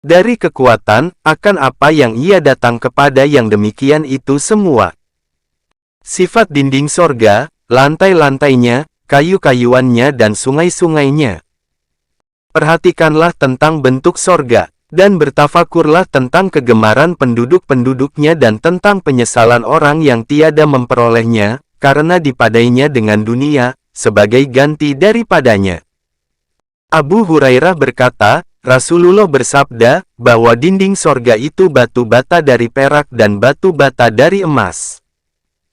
Dari kekuatan, akan apa yang ia datang kepada yang demikian itu semua. Sifat dinding sorga, lantai-lantainya, kayu-kayuannya dan sungai-sungainya. Perhatikanlah tentang bentuk sorga, dan bertafakurlah tentang kegemaran penduduk-penduduknya dan tentang penyesalan orang yang tiada memperolehnya, karena dipadainya dengan dunia, sebagai ganti daripadanya. Abu Hurairah berkata, Rasulullah bersabda, bahwa dinding sorga itu batu bata dari perak dan batu bata dari emas.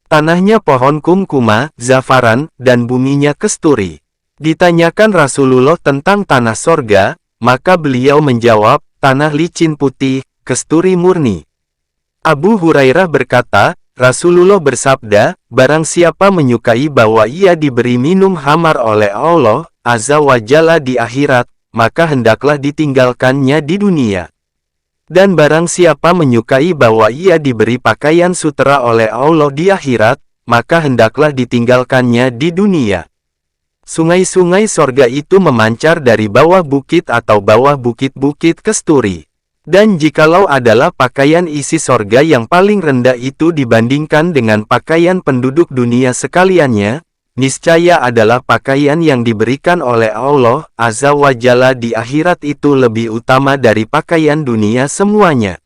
Tanahnya pohon kumkuma, zafaran, dan buminya kesturi. Ditanyakan Rasulullah tentang tanah sorga, maka beliau menjawab, tanah licin putih, kesturi murni. Abu Hurairah berkata, Rasulullah bersabda, barang siapa menyukai bahwa ia diberi minum khamar oleh Allah Azza wa Jalla di akhirat, maka hendaklah ditinggalkannya di dunia. Dan barang siapa menyukai bahwa ia diberi pakaian sutera oleh Allah di akhirat, maka hendaklah ditinggalkannya di dunia. Sungai-sungai sorga itu memancar dari bawah bukit atau bawah bukit-bukit kesturi. Dan jikalau adalah pakaian isi sorga yang paling rendah itu dibandingkan dengan pakaian penduduk dunia sekaliannya, niscaya adalah pakaian yang diberikan oleh Allah Azza wa Jalla di akhirat itu lebih utama dari pakaian dunia semuanya.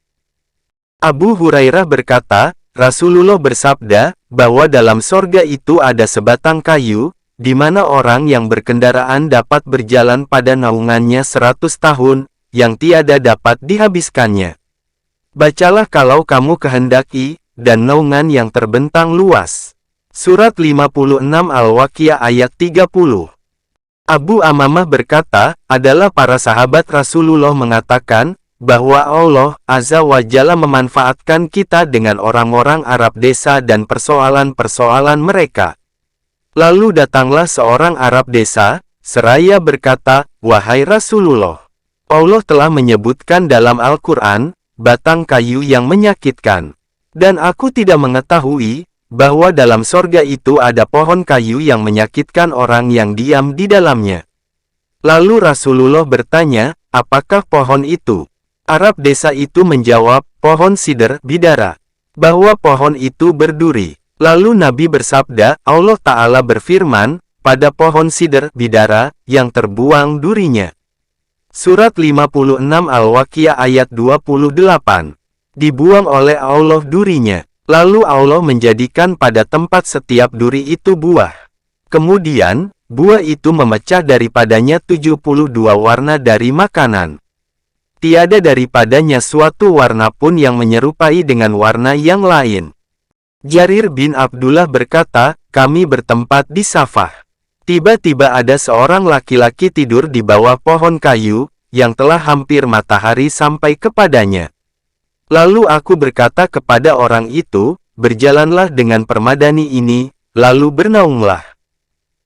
Abu Hurairah berkata, Rasulullah bersabda, bahwa dalam sorga itu ada sebatang kayu, di mana orang yang berkendaraan dapat berjalan pada naungannya 100 tahun, yang tiada dapat dihabiskannya. Bacalah kalau kamu kehendaki, dan naungan yang terbentang luas. Surat 56 Al-Waqiah ayat 30. Abu Amamah berkata, adalah para sahabat Rasulullah mengatakan, bahwa Allah Azza wa Jalla memanfaatkan kita dengan orang-orang Arab desa dan persoalan-persoalan mereka. Lalu datanglah seorang Arab desa, seraya berkata, wahai Rasulullah, Allah telah menyebutkan dalam Al-Quran, batang kayu yang menyakitkan. Dan aku tidak mengetahui, bahwa dalam sorga itu ada pohon kayu yang menyakitkan orang yang diam di dalamnya. Lalu Rasulullah bertanya, apakah pohon itu? Arab desa itu menjawab, pohon sider bidara. Bahwa pohon itu berduri. Lalu Nabi bersabda, Allah Ta'ala berfirman, pada pohon sider bidara, yang terbuang durinya. Surat 56 Al-Waqiah ayat 28. Dibuang oleh Allah durinya. Lalu Allah menjadikan pada tempat setiap duri itu buah. Kemudian, buah itu memecah daripadanya 72 warna dari makanan. Tiada daripadanya suatu warna pun yang menyerupai dengan warna yang lain. Jarir bin Abdullah berkata, kami bertempat di Safah. Tiba-tiba ada seorang laki-laki tidur di bawah pohon kayu, yang telah hampir matahari sampai kepadanya. Lalu aku berkata kepada orang itu, berjalanlah dengan permadani ini, lalu bernaunglah.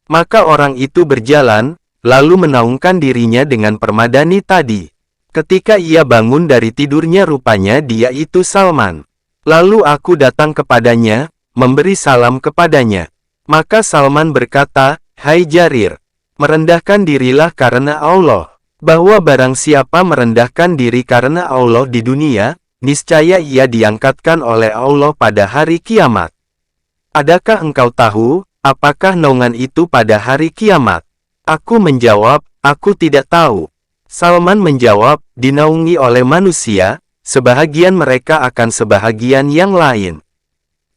Maka orang itu berjalan, lalu menaungkan dirinya dengan permadani tadi. Ketika ia bangun dari tidurnya rupanya dia itu Salman. Lalu aku datang kepadanya, memberi salam kepadanya. Maka Salman berkata, hai Jarir, merendahkan dirilah karena Allah. Bahwa barang siapa merendahkan diri karena Allah di dunia, niscaya ia diangkatkan oleh Allah pada hari kiamat. Adakah engkau tahu, apakah naungan itu pada hari kiamat? Aku menjawab, aku tidak tahu. Salman menjawab, dinaungi oleh manusia, sebahagian mereka akan sebahagian yang lain.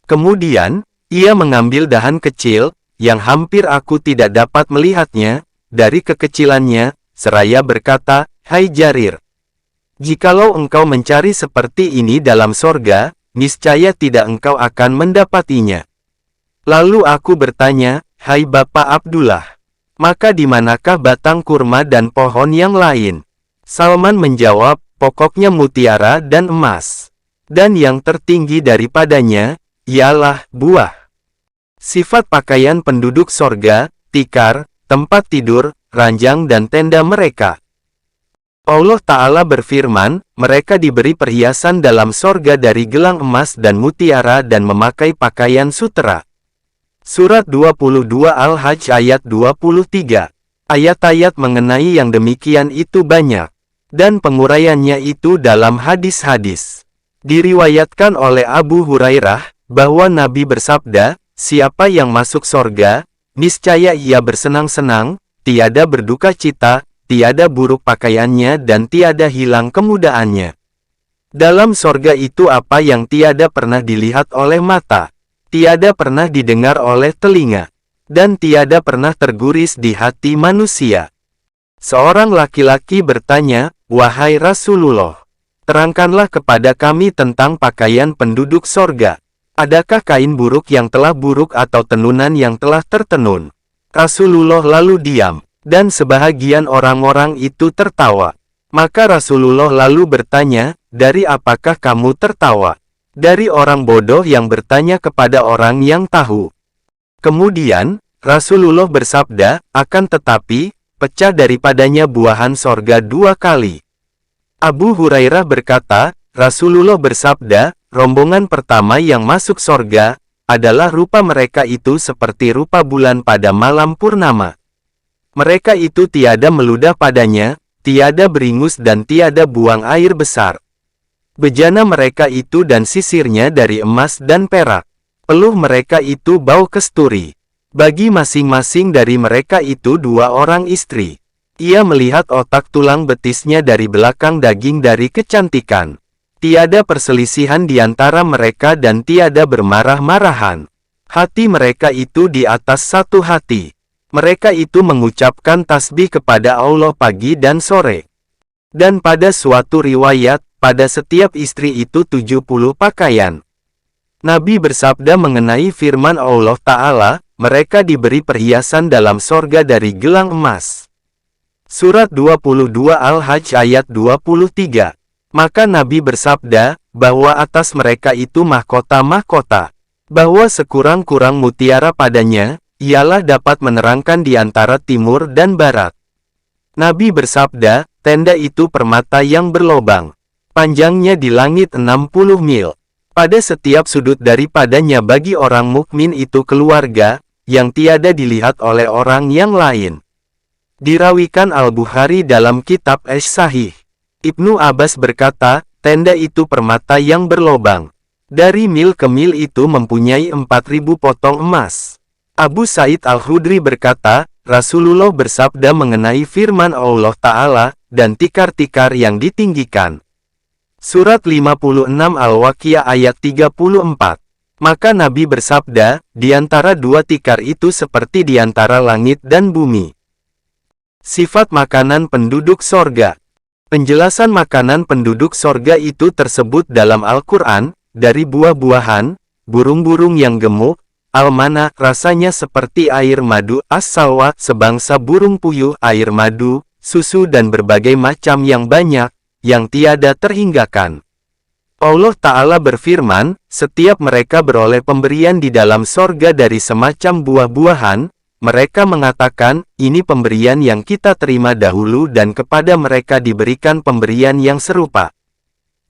Kemudian, ia mengambil dahan kecil, yang hampir aku tidak dapat melihatnya, dari kekecilannya, seraya berkata, hai Jarir, jikalau engkau mencari seperti ini dalam sorga, niscaya tidak engkau akan mendapatinya. Lalu aku bertanya, hai Bapak Abdullah, maka di manakah batang kurma dan pohon yang lain? Salman menjawab, pokoknya mutiara dan emas. Dan yang tertinggi daripadanya, ialah buah. Sifat pakaian penduduk sorga, tikar, tempat tidur, ranjang dan tenda mereka. Allah Ta'ala berfirman, mereka diberi perhiasan dalam sorga dari gelang emas dan mutiara dan memakai pakaian sutera. Surat 22 Al-Hajj ayat 23. Ayat-ayat mengenai yang demikian itu banyak. Dan penguraiannya itu dalam hadis-hadis. Diriwayatkan oleh Abu Hurairah, bahwa Nabi bersabda, siapa yang masuk sorga, niscaya ia bersenang-senang, tiada berduka cita, tiada buruk pakaiannya dan tiada hilang kemudaannya. Dalam sorga itu apa yang tiada pernah dilihat oleh mata, tiada pernah didengar oleh telinga, dan tiada pernah terguris di hati manusia. Seorang laki-laki bertanya, wahai Rasulullah, terangkanlah kepada kami tentang pakaian penduduk sorga. Adakah kain buruk yang telah buruk atau tenunan yang telah tertenun? Rasulullah lalu diam, dan sebahagian orang-orang itu tertawa. Maka Rasulullah lalu bertanya, dari apakah kamu tertawa? Dari orang bodoh yang bertanya kepada orang yang tahu. Kemudian, Rasulullah bersabda, akan tetapi, pecah daripadanya buahan sorga 2 kali. Abu Hurairah berkata, Rasulullah bersabda, rombongan pertama yang masuk sorga, adalah rupa mereka itu seperti rupa bulan pada malam purnama. Mereka itu tiada meludah padanya, tiada beringus dan tiada buang air besar. Bejana mereka itu dan sisirnya dari emas dan perak. Peluh mereka itu bau kesturi. Bagi masing-masing dari mereka itu 2 orang istri. Ia melihat otak tulang betisnya dari belakang daging dari kecantikan. Tiada perselisihan di antara mereka dan tiada bermarah-marahan. Hati mereka itu di atas satu hati. Mereka itu mengucapkan tasbih kepada Allah pagi dan sore. Dan pada suatu riwayat, pada setiap istri itu 70 pakaian. Nabi bersabda mengenai firman Allah Ta'ala, mereka diberi perhiasan dalam sorga dari gelang emas. Surat 22 Al-Hajj ayat 23. Maka Nabi bersabda, bahwa atas mereka itu mahkota-mahkota. Bahwa sekurang-kurang mutiara padanya, ialah dapat menerangkan di antara timur dan barat. Nabi bersabda, tenda itu permata yang berlobang. Panjangnya di langit 60 mil. Pada setiap sudut daripadanya bagi orang mukmin itu keluarga, yang tiada dilihat oleh orang yang lain. Dirawikan Al-Bukhari dalam kitab Ash-Sahih. Ibnu Abbas berkata, tenda itu permata yang berlobang. Dari mil ke mil itu mempunyai 4.000 potong emas. Abu Sa'id Al-Khudri berkata, Rasulullah bersabda mengenai firman Allah Ta'ala, dan tikar-tikar yang ditinggikan. Surat 56 Al-Waqiah ayat 34. Maka Nabi bersabda, di antara 2 tikar itu seperti di antara langit dan bumi. Sifat makanan penduduk sorga. Penjelasan makanan penduduk sorga itu tersebut dalam Al-Quran, dari buah-buahan, burung-burung yang gemuk, al-mana, rasanya seperti air madu, as-salwa, sebangsa burung puyuh, air madu, susu dan berbagai macam yang banyak, yang tiada terhinggakan. Allah Ta'ala berfirman, setiap mereka beroleh pemberian di dalam sorga dari semacam buah-buahan, mereka mengatakan, ini pemberian yang kita terima dahulu dan kepada mereka diberikan pemberian yang serupa.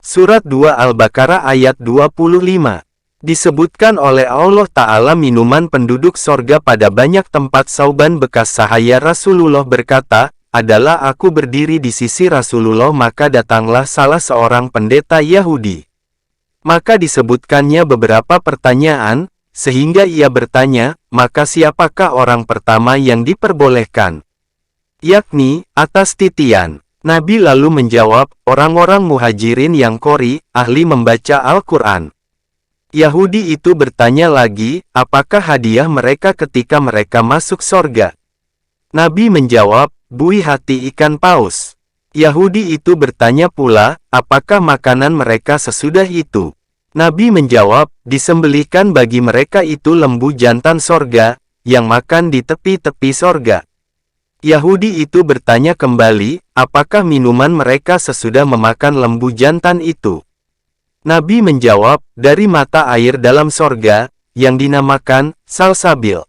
Surat 2 Al-Baqarah ayat 25. Disebutkan oleh Allah Ta'ala minuman penduduk sorga pada banyak tempat. Sauban bekas sahaya Rasulullah berkata, adalah aku berdiri di sisi Rasulullah maka datanglah salah seorang pendeta Yahudi. Maka disebutkannya beberapa pertanyaan, sehingga ia bertanya, maka siapakah orang pertama yang diperbolehkan? Yakni, atas titian. Nabi lalu menjawab, orang-orang muhajirin yang qori, ahli membaca Al-Quran. Yahudi itu bertanya lagi, apakah hadiah mereka ketika mereka masuk sorga? Nabi menjawab, buih hati ikan paus. Yahudi itu bertanya pula, apakah makanan mereka sesudah itu? Nabi menjawab, disembelihkan bagi mereka itu lembu jantan sorga, yang makan di tepi-tepi sorga. Yahudi itu bertanya kembali, apakah minuman mereka sesudah memakan lembu jantan itu? Nabi menjawab, dari mata air dalam sorga, yang dinamakan salsabil.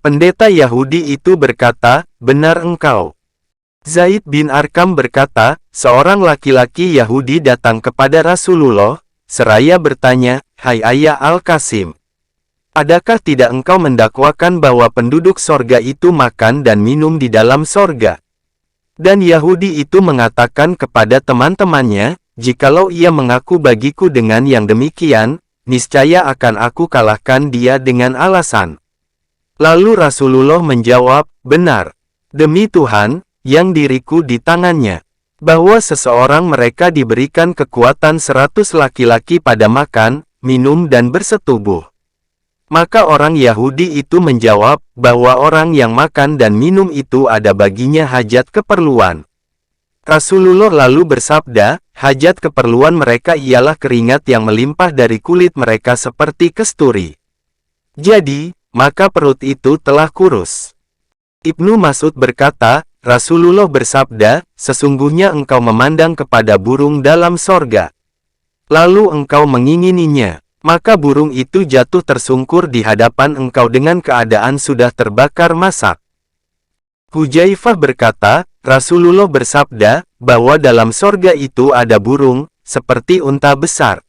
Pendeta Yahudi itu berkata, benar engkau. Zaid bin Arqam berkata, seorang laki-laki Yahudi datang kepada Rasulullah, seraya bertanya, hai ayah Al-Qasim, adakah tidak engkau mendakwakan bahwa penduduk sorga itu makan dan minum di dalam sorga? Dan Yahudi itu mengatakan kepada teman-temannya, "Jikalau ia mengaku bagiku dengan yang demikian, niscaya akan aku kalahkan dia dengan alasan." Lalu Rasulullah menjawab, "Benar. Demi Tuhan, yang diriku di tangannya, bahwa seseorang mereka diberikan kekuatan 100 laki-laki pada makan, minum dan bersetubuh." Maka orang Yahudi itu menjawab, bahwa orang yang makan dan minum itu ada baginya hajat keperluan. Rasulullah lalu bersabda, hajat keperluan mereka ialah keringat yang melimpah dari kulit mereka seperti kesturi. Jadi, maka perut itu telah kurus. Ibnu Mas'ud berkata, Rasulullah bersabda, sesungguhnya engkau memandang kepada burung dalam sorga. Lalu engkau mengingininya. Maka burung itu jatuh tersungkur di hadapan engkau dengan keadaan sudah terbakar masak. Hudzaifah berkata, Rasulullah bersabda, bahwa dalam sorga itu ada burung, seperti unta besar.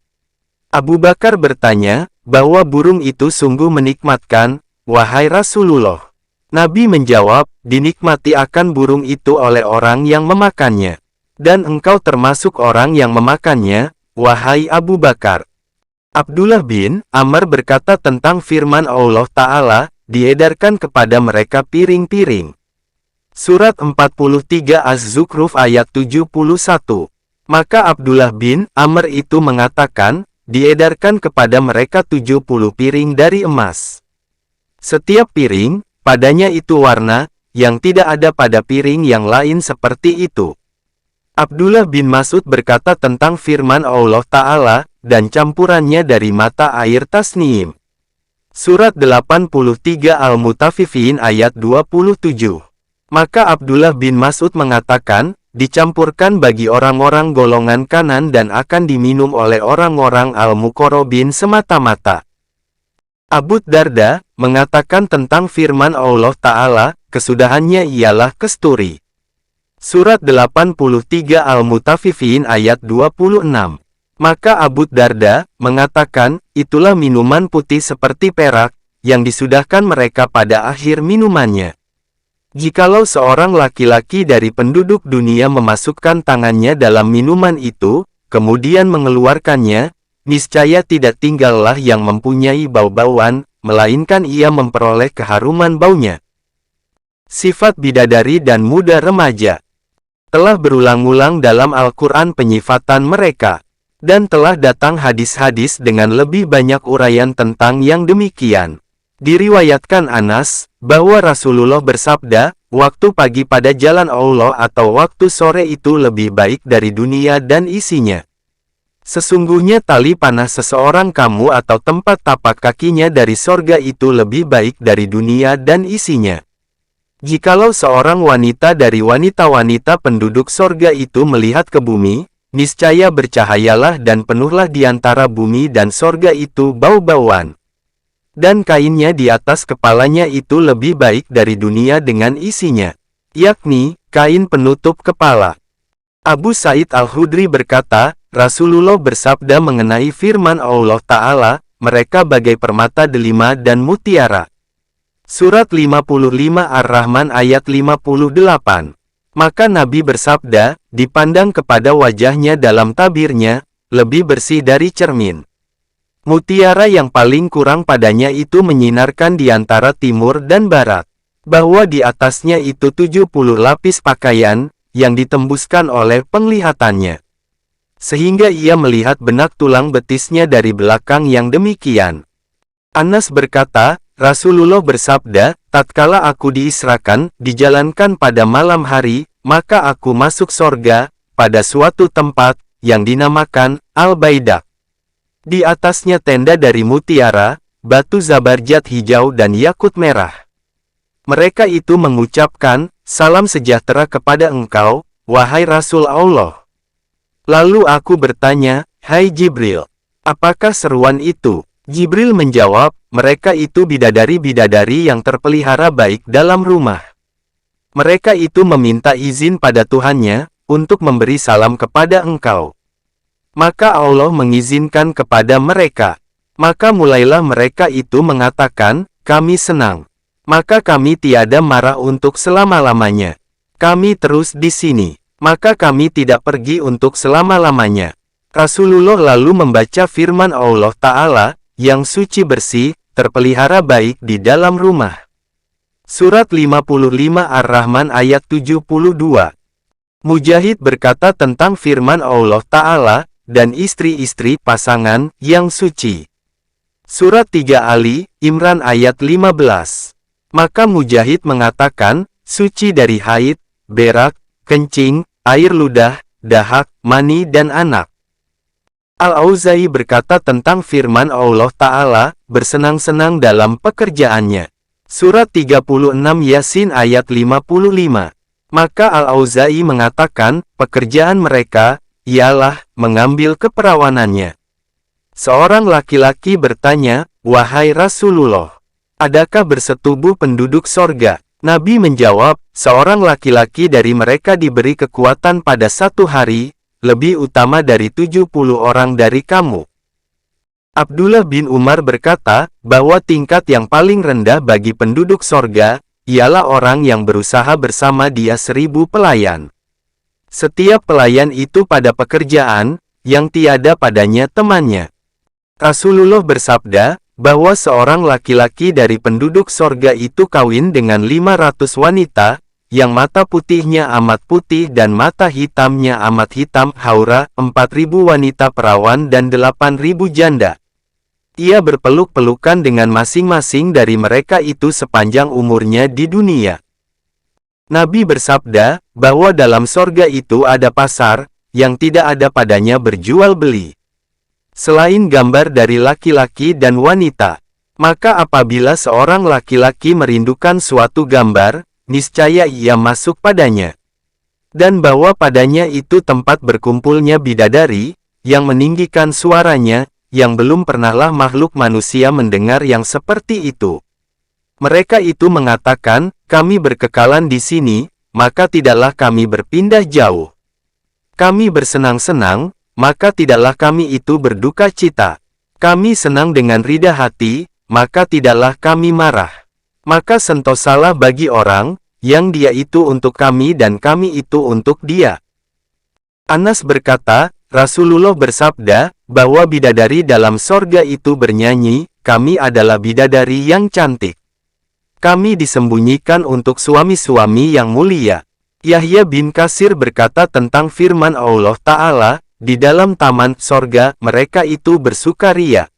Abu Bakar bertanya, bahwa burung itu sungguh menikmatkan, wahai Rasulullah. Nabi menjawab, dinikmati akan burung itu oleh orang yang memakannya. Dan engkau termasuk orang yang memakannya, wahai Abu Bakar. Abdullah bin Amr berkata tentang firman Allah Ta'ala, diedarkan kepada mereka piring-piring. Surat 43 Az-Zukhruf ayat 71. Maka Abdullah bin Amr itu mengatakan, diedarkan kepada mereka 70 piring dari emas. Setiap piring, padanya itu warna, yang tidak ada pada piring yang lain seperti itu. Abdullah bin Mas'ud berkata tentang firman Allah Ta'ala, dan campurannya dari mata air tasnim. Surat 83 Al-Mutaffifin ayat 27. Maka Abdullah bin Mas'ud mengatakan, dicampurkan bagi orang-orang golongan kanan dan akan diminum oleh orang-orang Al-Muqarrabin semata-mata. Abu Darda mengatakan tentang firman Allah Ta'ala, kesudahannya ialah kesturi. Surat 83 Al-Mutaffifin ayat 26. Maka Abu Darda mengatakan, itulah minuman putih seperti perak, yang disudahkan mereka pada akhir minumannya. Jikalau seorang laki-laki dari penduduk dunia memasukkan tangannya dalam minuman itu, kemudian mengeluarkannya, niscaya tidak tinggallah yang mempunyai bau-bauan, melainkan ia memperoleh keharuman baunya. Sifat bidadari dan muda remaja. Telah berulang-ulang dalam Al-Quran penyifatan mereka. Dan telah datang hadis-hadis dengan lebih banyak uraian tentang yang demikian. Diriwayatkan Anas, bahwa Rasulullah bersabda, waktu pagi pada jalan Allah atau waktu sore itu lebih baik dari dunia dan isinya. Sesungguhnya tali panas seseorang kamu atau tempat tapak kakinya dari sorga itu lebih baik dari dunia dan isinya. Jikalau seorang wanita dari wanita-wanita penduduk sorga itu melihat ke bumi, niscaya bercahayalah dan penuhlah di antara bumi dan sorga itu bau-bauan. Dan kainnya di atas kepalanya itu lebih baik dari dunia dengan isinya, yakni, kain penutup kepala. Abu Sa'id Al-Khudri berkata, Rasulullah bersabda mengenai firman Allah Ta'ala, mereka bagai permata delima dan mutiara. Surat 55 Ar-Rahman ayat 58. Maka Nabi bersabda, dipandang kepada wajahnya dalam tabirnya, lebih bersih dari cermin. Mutiara yang paling kurang padanya itu menyinarkan di antara timur dan barat. Bahwa di atasnya itu 70 lapis pakaian, yang ditembuskan oleh penglihatannya. Sehingga ia melihat benak tulang betisnya dari belakang yang demikian. Anas berkata, Rasulullah bersabda, tatkala aku diisrakan, dijalankan pada malam hari, maka aku masuk sorga, pada suatu tempat, yang dinamakan, Al-Baidak. Di atasnya tenda dari mutiara, batu zabarjat hijau dan yakut merah. Mereka itu mengucapkan, salam sejahtera kepada engkau, wahai Rasul Allah. Lalu aku bertanya, hai Jibril, apakah seruan itu? Jibril menjawab, mereka itu bidadari-bidadari yang terpelihara baik dalam rumah. Mereka itu meminta izin pada Tuhannya, untuk memberi salam kepada engkau. Maka Allah mengizinkan kepada mereka. Maka mulailah mereka itu mengatakan, kami senang. Maka kami tiada marah untuk selama-lamanya. Kami terus di sini. Maka kami tidak pergi untuk selama-lamanya. Rasulullah lalu membaca firman Allah Ta'ala, yang suci bersih, terpelihara baik di dalam rumah. Surat 55 Ar-Rahman ayat 72. Mujahid berkata tentang firman Allah Ta'ala, dan istri-istri pasangan yang suci. Surat 3 Ali, Imran ayat 15. Maka Mujahid mengatakan, suci dari haid, berak, kencing, air ludah, dahak, mani dan anak. Al-Auza'i berkata tentang firman Allah Ta'ala, bersenang-senang dalam pekerjaannya. Surat 36 Yasin ayat 55. Maka Al-Auza'i mengatakan, pekerjaan mereka, ialah, mengambil keperawanannya. Seorang laki-laki bertanya, wahai Rasulullah, adakah bersetubuh penduduk sorga? Nabi menjawab, seorang laki-laki dari mereka diberi kekuatan pada satu hari, lebih utama dari 70 orang dari kamu. Abdullah bin Umar berkata, bahwa tingkat yang paling rendah bagi penduduk sorga, ialah orang yang berusaha bersama dia 1000 pelayan. Setiap pelayan itu pada pekerjaan, yang tiada padanya temannya. Rasulullah bersabda, bahwa seorang laki-laki dari penduduk sorga itu kawin dengan 500 wanita, yang mata putihnya amat putih dan mata hitamnya amat hitam, haura, 4.000 wanita perawan dan 8.000 janda. Ia berpeluk-pelukan dengan masing-masing dari mereka itu sepanjang umurnya di dunia. Nabi bersabda, bahwa dalam sorga itu ada pasar, yang tidak ada padanya berjual beli. Selain gambar dari laki-laki dan wanita. Maka apabila seorang laki-laki merindukan suatu gambar, niscaya ia masuk padanya. Dan bahwa padanya itu tempat berkumpulnya bidadari, yang meninggikan suaranya, yang belum pernahlah makhluk manusia mendengar yang seperti itu. Mereka itu mengatakan, kami berkekalan di sini, maka tidaklah kami berpindah jauh. Kami bersenang-senang, maka tidaklah kami itu berduka cita. Kami senang dengan rida hati, maka tidaklah kami marah. Maka sentosalah bagi orang, yang dia itu untuk kami dan kami itu untuk dia. Anas berkata, Rasulullah bersabda, bahwa bidadari dalam sorga itu bernyanyi, kami adalah bidadari yang cantik. Kami disembunyikan untuk suami-suami yang mulia. Yahya bin Katsir berkata tentang firman Allah Ta'ala, di dalam taman sorga, mereka itu bersukaria.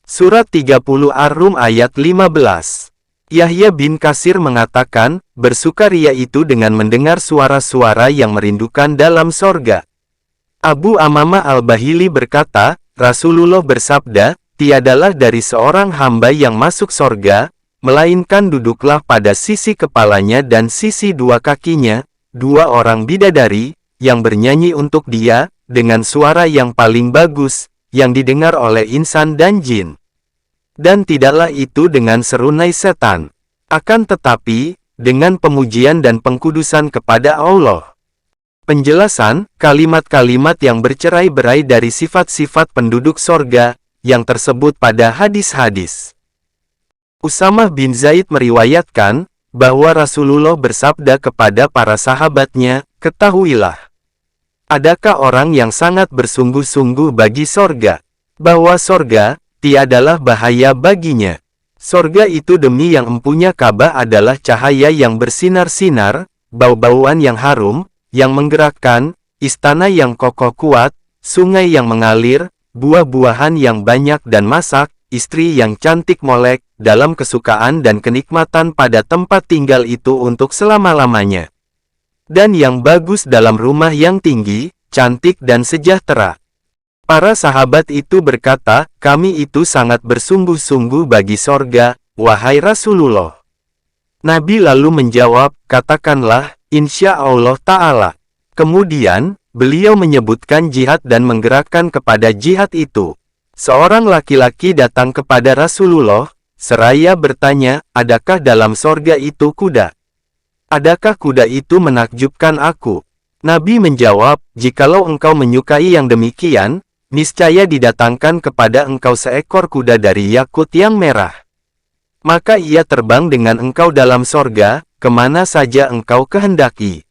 Surat 30 Ar-Rum ayat 15. Yahya bin Katsir mengatakan, bersukaria itu dengan mendengar suara-suara yang merindukan dalam sorga. Abu Amamah al-Bahili berkata, Rasulullah bersabda, tiadalah dari seorang hamba yang masuk sorga, melainkan duduklah pada sisi kepalanya dan sisi dua kakinya, 2 orang bidadari, yang bernyanyi untuk dia, dengan suara yang paling bagus, yang didengar oleh insan dan jin. Dan tidaklah itu dengan serunai setan. Akan tetapi, dengan pemujian dan pengkudusan kepada Allah. Penjelasan, kalimat-kalimat yang bercerai-berai dari sifat-sifat penduduk sorga, yang tersebut pada hadis-hadis. Usamah bin Zaid meriwayatkan, bahwa Rasulullah bersabda kepada para sahabatnya, ketahuilah. Adakah orang yang sangat bersungguh-sungguh bagi sorga? Bahwa sorga, tiadalah bahaya baginya. Sorga itu demi yang empunya Ka'bah adalah cahaya yang bersinar-sinar, bau-bauan yang harum, yang menggerakkan, istana yang kokoh kuat, sungai yang mengalir, buah-buahan yang banyak dan masak, istri yang cantik molek, dalam kesukaan dan kenikmatan pada tempat tinggal itu untuk selama-lamanya. Dan yang bagus dalam rumah yang tinggi, cantik dan sejahtera. Para sahabat itu berkata, kami itu sangat bersungguh-sungguh bagi sorga, wahai Rasulullah. Nabi lalu menjawab, katakanlah, insya Allah Ta'ala. Kemudian, beliau menyebutkan jihad dan menggerakkan kepada jihad itu. Seorang laki-laki datang kepada Rasulullah, seraya bertanya, adakah dalam sorga itu kuda? Adakah kuda itu menakjubkan aku? Nabi menjawab, jikalau engkau menyukai yang demikian, niscaya didatangkan kepada engkau seekor kuda dari yakut yang merah. Maka ia terbang dengan engkau dalam sorga, kemana saja engkau kehendaki.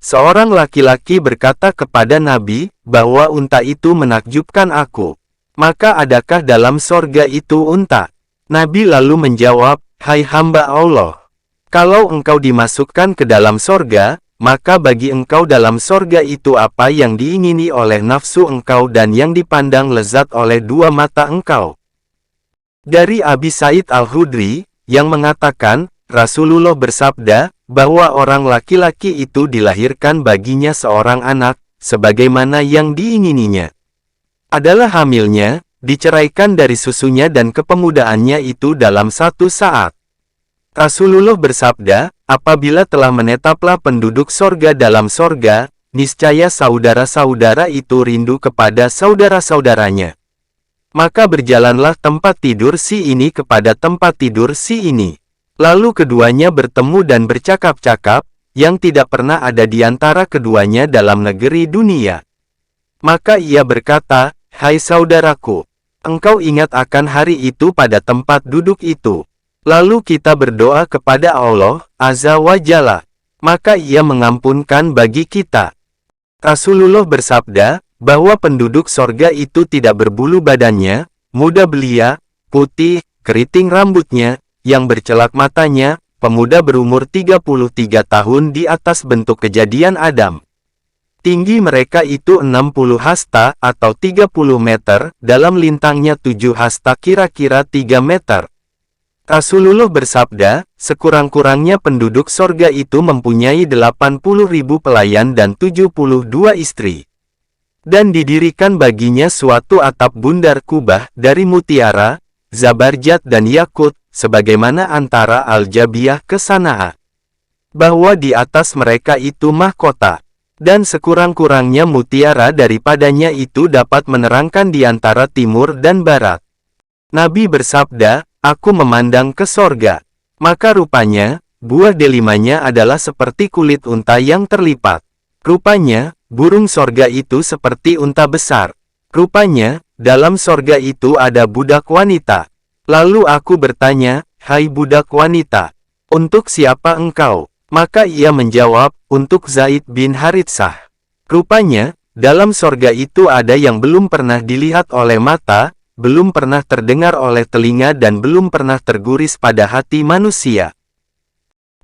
Seorang laki-laki berkata kepada Nabi, bahwa unta itu menakjubkan aku. Maka adakah dalam sorga itu unta? Nabi lalu menjawab, hai hamba Allah. Kalau engkau dimasukkan ke dalam sorga, maka bagi engkau dalam sorga itu apa yang diingini oleh nafsu engkau dan yang dipandang lezat oleh dua mata engkau. Dari Abi Said Al-Khudri, yang mengatakan, Rasulullah bersabda, bahwa orang laki-laki itu dilahirkan baginya seorang anak, sebagaimana yang diingininya. Adalah hamilnya, diceraikan dari susunya dan kepemudaannya itu dalam satu saat. Rasulullah bersabda, apabila telah menetaplah penduduk sorga dalam sorga, niscaya saudara-saudara itu rindu kepada saudara-saudaranya. Maka berjalanlah tempat tidur si ini kepada tempat tidur si ini. Lalu keduanya bertemu dan bercakap-cakap, yang tidak pernah ada di antara keduanya dalam negeri dunia. Maka ia berkata, hai saudaraku, engkau ingat akan hari itu pada tempat duduk itu. Lalu kita berdoa kepada Allah, Azza wa Jalla. Maka ia mengampunkan bagi kita. Rasulullah bersabda, bahwa penduduk sorga itu tidak berbulu badannya, muda belia, putih, keriting rambutnya, yang bercelak matanya, pemuda berumur 33 tahun di atas bentuk kejadian Adam. Tinggi mereka itu 60 hasta atau 30 meter, dalam lintangnya 7 hasta kira-kira 3 meter. Rasulullah bersabda, sekurang-kurangnya penduduk sorga itu mempunyai 80.000 pelayan dan 72 istri. Dan didirikan baginya suatu atap bundar kubah dari mutiara, zabarjat dan yakut, sebagaimana antara Al-Jabiyah ke Sana'a. Bahwa di atas mereka itu mahkota. Dan sekurang-kurangnya mutiara daripadanya itu dapat menerangkan di antara timur dan barat. Nabi bersabda, aku memandang ke sorga. Maka rupanya, buah delimanya adalah seperti kulit unta yang terlipat. Rupanya, burung sorga itu seperti unta besar. Rupanya, dalam sorga itu ada budak wanita. Lalu aku bertanya, hai budak wanita, untuk siapa engkau? Maka ia menjawab, untuk Zaid bin Haritsah. Rupanya, dalam sorga itu ada yang belum pernah dilihat oleh mata, belum pernah terdengar oleh telinga dan belum pernah terguris pada hati manusia.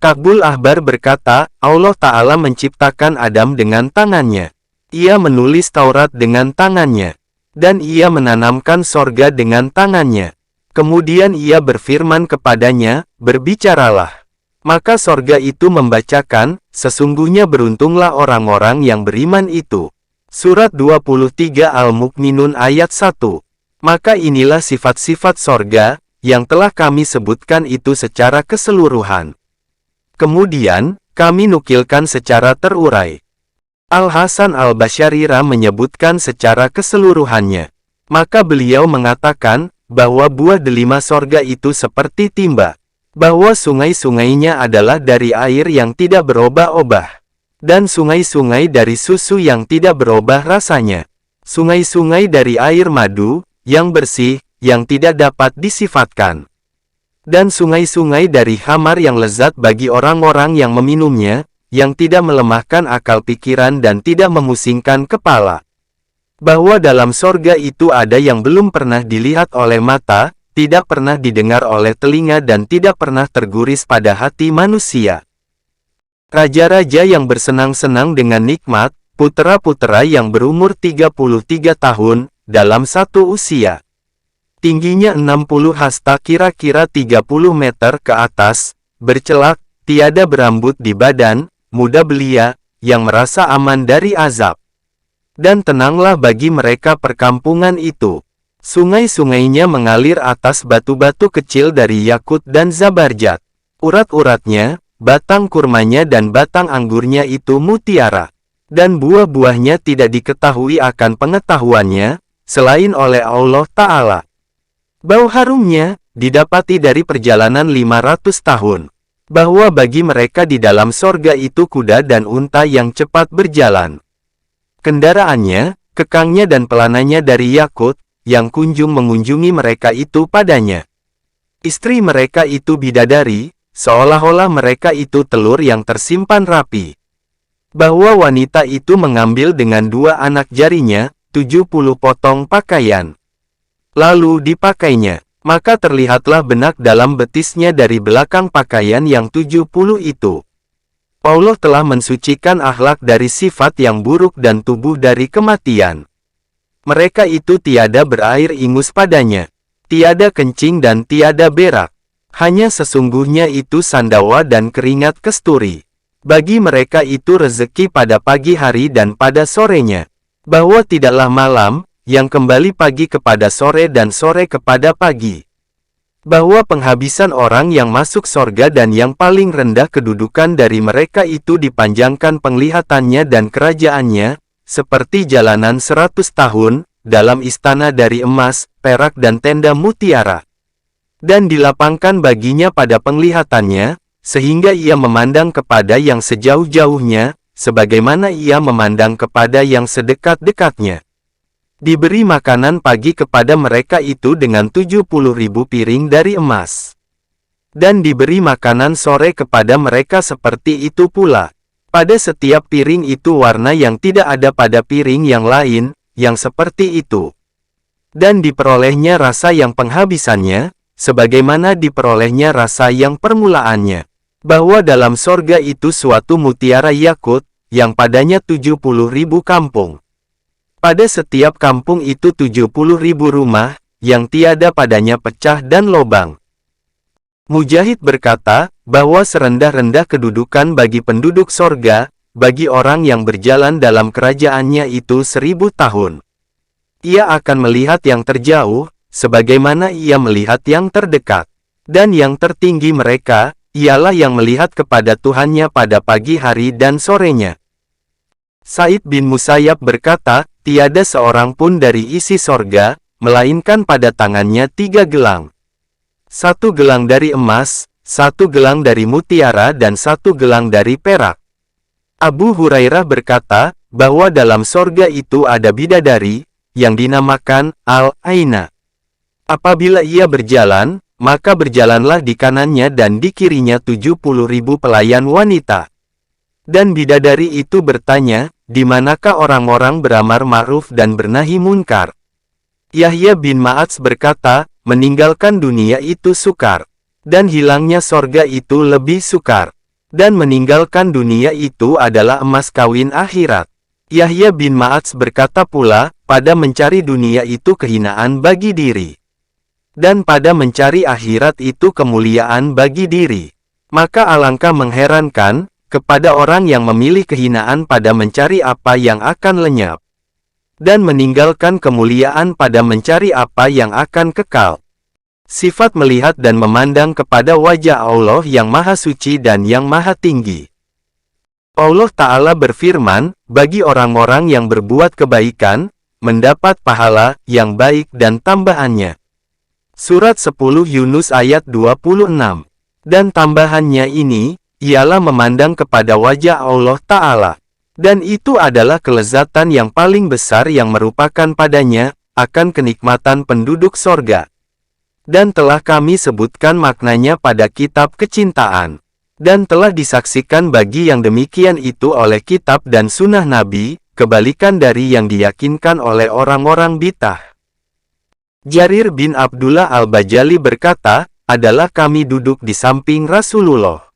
Kabul Ahbar berkata, Allah Ta'ala menciptakan Adam dengan tangannya. Ia menulis Taurat dengan tangannya. Dan ia menanamkan sorga dengan tangannya. Kemudian ia berfirman kepadanya, berbicaralah. Maka sorga itu membacakan, sesungguhnya beruntunglah orang-orang yang beriman itu. Surat 23 Al-Mu'minun ayat 1. Maka inilah sifat-sifat sorga, yang telah kami sebutkan itu secara keseluruhan. Kemudian, kami nukilkan secara terurai. Al-Hasan Al-Basharira menyebutkan secara keseluruhannya. Maka beliau mengatakan, bahwa buah delima sorga itu seperti timba. Bahwa sungai-sungainya adalah dari air yang tidak berubah-ubah. Dan sungai-sungai dari susu yang tidak berubah rasanya. Sungai-sungai dari air madu, yang bersih, yang tidak dapat disifatkan. Dan sungai-sungai dari khamar yang lezat bagi orang-orang yang meminumnya, yang tidak melemahkan akal pikiran dan tidak memusingkan kepala. Bahwa dalam sorga itu ada yang belum pernah dilihat oleh mata, tidak pernah didengar oleh telinga dan tidak pernah terguris pada hati manusia. Raja-raja yang bersenang-senang dengan nikmat, putera-putera yang berumur 33 tahun, dalam satu usia. Tingginya 60 hasta kira-kira 30 meter ke atas, bercelak, tiada berambut di badan, muda belia, yang merasa aman dari azab. Dan tenanglah bagi mereka perkampungan itu. Sungai-sungainya mengalir atas batu-batu kecil dari yakut dan zabarjat. Urat-uratnya, batang kurmanya dan batang anggurnya itu mutiara. Dan buah-buahnya tidak diketahui akan pengetahuannya, selain oleh Allah Ta'ala. Bau harumnya, didapati dari perjalanan 500 tahun. Bahwa bagi mereka di dalam sorga itu kuda dan unta yang cepat berjalan. Kendaraannya, kekangnya dan pelananya dari yakut, yang kunjung mengunjungi mereka itu padanya. Istri mereka itu bidadari, seolah-olah mereka itu telur yang tersimpan rapi. bahwa wanita itu mengambil dengan 2 anak jarinya 70 potong pakaian. Lalu dipakainya. Maka terlihatlah benak dalam betisnya dari belakang pakaian yang 70 itu. Allah telah mensucikan akhlak dari sifat yang buruk dan tubuh dari kematian. Mereka itu tiada berair ingus padanya. Tiada kencing dan tiada berak. Hanya sesungguhnya itu sandawa dan keringat kesturi. Bagi mereka itu rezeki pada pagi hari dan pada sorenya. Bahwa tidaklah malam, yang kembali pagi kepada sore dan sore kepada pagi. Bahwa penghabisan orang yang masuk sorga dan yang paling rendah kedudukan dari mereka itu dipanjangkan penglihatannya dan kerajaannya, seperti jalanan 100 tahun, dalam istana dari emas, perak dan tenda mutiara. Dan dilapangkan baginya pada penglihatannya, sehingga ia memandang kepada yang sejauh-jauhnya, sebagaimana ia memandang kepada yang sedekat-dekatnya. Diberi makanan pagi kepada mereka itu dengan 70.000 piring dari emas. Dan diberi makanan sore kepada mereka seperti itu pula. Pada setiap piring itu warna yang tidak ada pada piring yang lain, yang seperti itu. Dan diperolehnya rasa yang penghabisannya, sebagaimana diperolehnya rasa yang permulaannya. Bahwa dalam sorga itu suatu mutiara yakut, yang padanya 70.000 kampung. Pada setiap kampung itu 70.000 rumah, yang tiada padanya pecah dan lobang. Mujahid berkata, bahwa serendah-rendah kedudukan bagi penduduk sorga, bagi orang yang berjalan dalam kerajaannya itu 1000 tahun. Ia akan melihat yang terjauh, sebagaimana ia melihat yang terdekat. Dan yang tertinggi mereka, ialah yang melihat kepada Tuhannya pada pagi hari dan sorenya. Said bin Musayyab berkata, tiada seorang pun dari isi sorga, melainkan pada tangannya 3 gelang. 1 gelang dari emas, 1 gelang dari mutiara dan 1 gelang dari perak. Abu Hurairah berkata, bahwa dalam sorga itu ada bidadari, yang dinamakan Al-Aina. Apabila ia berjalan, maka berjalanlah di kanannya dan di kirinya 70.000 pelayan wanita. Dan bidadari itu bertanya, di manakah orang-orang beramar ma'ruf dan bernahi munkar? Yahya bin Ma'ats berkata, meninggalkan dunia itu sukar. Dan hilangnya sorga itu lebih sukar. Dan meninggalkan dunia itu adalah emas kawin akhirat. Yahya bin Ma'ats berkata pula, pada mencari dunia itu kehinaan bagi diri. Dan pada mencari akhirat itu kemuliaan bagi diri. Maka alangkah mengherankan, kepada orang yang memilih kehinaan pada mencari apa yang akan lenyap. Dan meninggalkan kemuliaan pada mencari apa yang akan kekal. Sifat melihat dan memandang kepada wajah Allah yang maha suci dan yang maha tinggi. Allah Ta'ala berfirman, bagi orang-orang yang berbuat kebaikan, mendapat pahala yang baik dan tambahannya. Surat 10 Yunus ayat 26. Dan tambahannya ini, ialah memandang kepada wajah Allah Ta'ala. Dan itu adalah kelezatan yang paling besar yang merupakan padanya, akan kenikmatan penduduk sorga. Dan telah kami sebutkan maknanya pada kitab kecintaan. Dan telah disaksikan bagi yang demikian itu oleh kitab dan sunnah Nabi, kebalikan dari yang diyakinkan oleh orang-orang bid'ah. Jarir bin Abdullah al-Bajali berkata, adalah kami duduk di samping Rasulullah.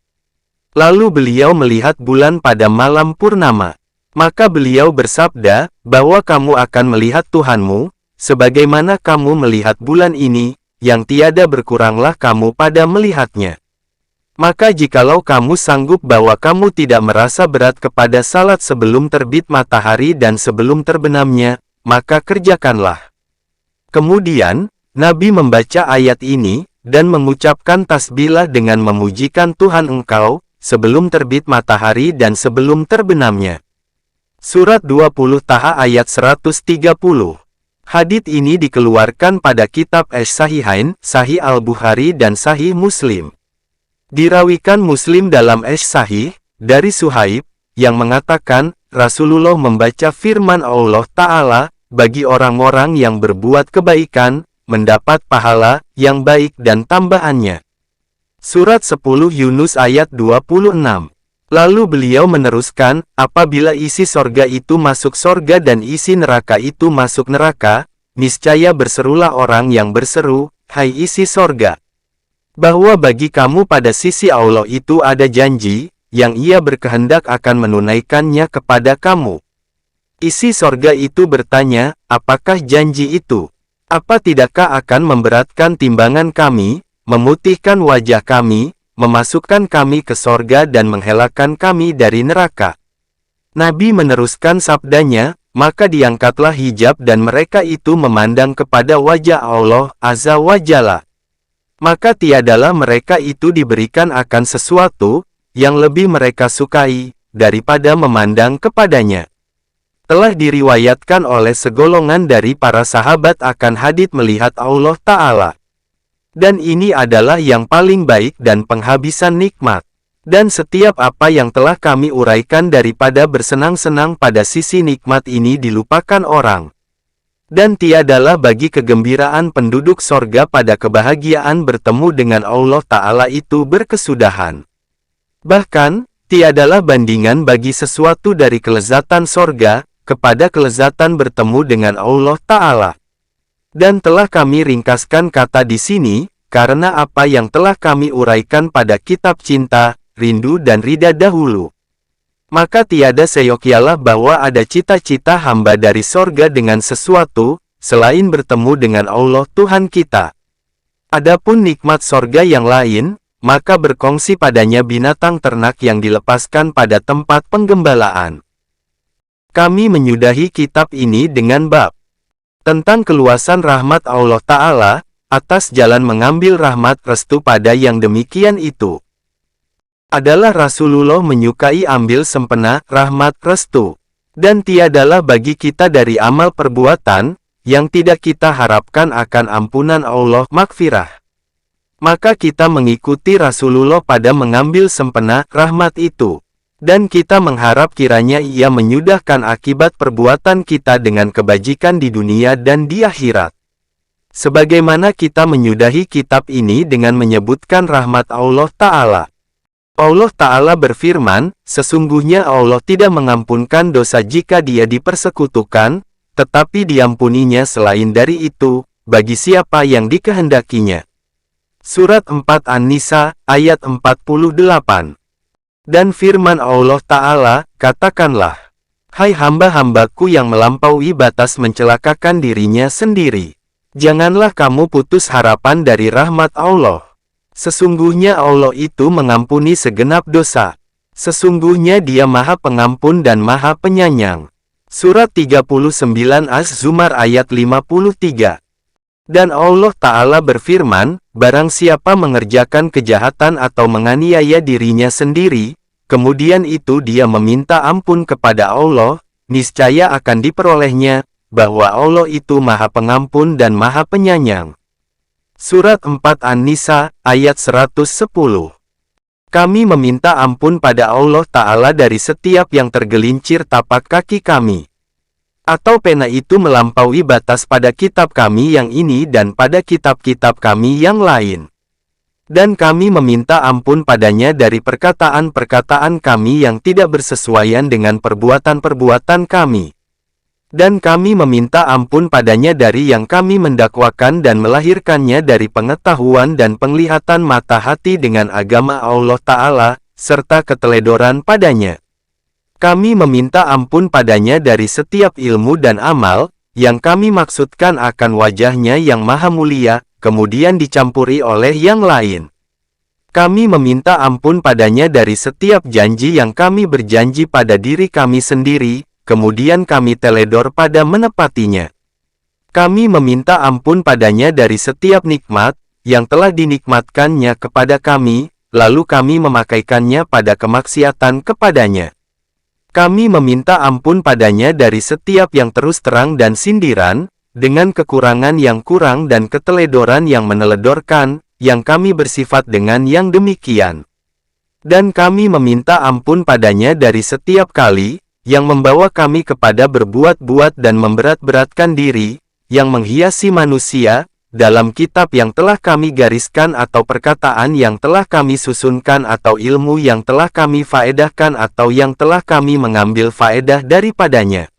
Lalu beliau melihat bulan pada malam purnama. Maka beliau bersabda, bahwa kamu akan melihat Tuhanmu, sebagaimana kamu melihat bulan ini, yang tiada berkuranglah kamu pada melihatnya. Maka jikalau kamu sanggup bahwa kamu tidak merasa berat kepada salat sebelum terbit matahari dan sebelum terbenamnya, maka kerjakanlah. Kemudian, Nabi membaca ayat ini, dan mengucapkan tasbihlah dengan memujikan Tuhan engkau, sebelum terbit matahari dan sebelum terbenamnya. Surat 20 Taha ayat 130. Hadits ini dikeluarkan pada kitab Ash-Sahihain, Sahih Al-Bukhari dan Sahih Muslim. Dirawikan Muslim dalam Ash-Sahih, dari Suhaib, yang mengatakan, Rasulullah membaca firman Allah Ta'ala, bagi orang-orang yang berbuat kebaikan, mendapat pahala yang baik dan tambahannya. Surat 10 Yunus ayat 26. Lalu beliau meneruskan, apabila isi sorga itu masuk sorga dan isi neraka itu masuk neraka, niscaya berserulah orang yang berseru, hai isi sorga, bahwa bagi kamu pada sisi Allah itu ada janji, yang ia berkehendak akan menunaikannya kepada kamu. Isi sorga itu bertanya, apakah janji itu? Apa tidakkah akan memberatkan timbangan kami, memutihkan wajah kami, memasukkan kami ke sorga dan menghelakan kami dari neraka? Nabi meneruskan sabdanya, maka diangkatlah hijab dan mereka itu memandang kepada wajah Allah Azza wa Jalla. Maka tiadalah mereka itu diberikan akan sesuatu, yang lebih mereka sukai, daripada memandang kepadanya. Telah diriwayatkan oleh segolongan dari para sahabat akan hadits melihat Allah Ta'ala. Dan ini adalah yang paling baik dan penghabisan nikmat. Dan setiap apa yang telah kami uraikan daripada bersenang-senang pada sisi nikmat ini dilupakan orang. Dan tiadalah bagi kegembiraan penduduk sorga pada kebahagiaan bertemu dengan Allah Ta'ala itu berkesudahan. Bahkan, tiadalah bandingan bagi sesuatu dari kelezatan sorga, kepada kelezatan bertemu dengan Allah Ta'ala. Dan telah kami ringkaskan kata di sini, karena apa yang telah kami uraikan pada kitab cinta, rindu dan rida dahulu. Maka tiada seyokialah bahwa ada cita-cita hamba dari sorga dengan sesuatu, selain bertemu dengan Allah Tuhan kita. Adapun nikmat sorga yang lain, maka berkongsi padanya binatang ternak yang dilepaskan pada tempat penggembalaan. Kami menyudahi kitab ini dengan bab tentang keluasan rahmat Allah Ta'ala, atas jalan mengambil rahmat restu pada yang demikian itu. Adalah Rasulullah menyukai ambil sempena rahmat restu. Dan tiadalah bagi kita dari amal perbuatan, yang tidak kita harapkan akan ampunan Allah makfirah. Maka kita mengikuti Rasulullah pada mengambil sempena rahmat itu. Dan kita mengharap kiranya ia menyudahkan akibat perbuatan kita dengan kebajikan di dunia dan di akhirat. Sebagaimana kita menyudahi kitab ini dengan menyebutkan rahmat Allah Ta'ala. Allah Ta'ala berfirman, sesungguhnya Allah tidak mengampunkan dosa jika dia dipersekutukan, tetapi diampuninya selain dari itu, bagi siapa yang dikehendakinya. Surat 4 An-Nisa, ayat 48. Dan firman Allah Ta'ala, katakanlah, hai hamba-hambaku yang melampaui batas mencelakakan dirinya sendiri. Janganlah kamu putus harapan dari rahmat Allah. Sesungguhnya Allah itu mengampuni segenap dosa. Sesungguhnya dia Maha Pengampun dan Maha Penyayang. Surat 39 Az-Zumar ayat 53. Dan Allah Ta'ala berfirman, barang siapa mengerjakan kejahatan atau menganiaya dirinya sendiri, kemudian itu dia meminta ampun kepada Allah, niscaya akan diperolehnya, bahwa Allah itu Maha Pengampun dan Maha Penyayang. Surat 4 An-Nisa, ayat 110. Kami meminta ampun pada Allah Ta'ala dari setiap yang tergelincir tapak kaki kami. Atau pena itu melampaui batas pada kitab kami yang ini dan pada kitab-kitab kami yang lain. Dan kami meminta ampun padanya dari perkataan-perkataan kami yang tidak bersesuaian dengan perbuatan-perbuatan kami. Dan kami meminta ampun padanya dari yang kami mendakwakan dan melahirkannya dari pengetahuan dan penglihatan mata hati dengan agama Allah Ta'ala, serta keteledoran padanya. Kami meminta ampun padanya dari setiap ilmu dan amal, yang kami maksudkan akan wajahnya yang maha mulia, kemudian dicampuri oleh yang lain. Kami meminta ampun padanya dari setiap janji yang kami berjanji pada diri kami sendiri, kemudian kami teledor pada menepatinya. Kami meminta ampun padanya dari setiap nikmat, yang telah dinikmatkannya kepada kami, lalu kami memakaikannya pada kemaksiatan kepadanya. Kami meminta ampun padanya dari setiap yang terus terang dan sindiran, dengan kekurangan yang kurang dan keteledoran yang meneledorkan, yang kami bersifat dengan yang demikian. Dan kami meminta ampun padanya dari setiap kali, yang membawa kami kepada berbuat-buat dan memberat-beratkan diri, yang menghiasi manusia, dalam kitab yang telah kami gariskan atau perkataan yang telah kami susunkan atau ilmu yang telah kami faedahkan atau yang telah kami mengambil faedah daripadanya.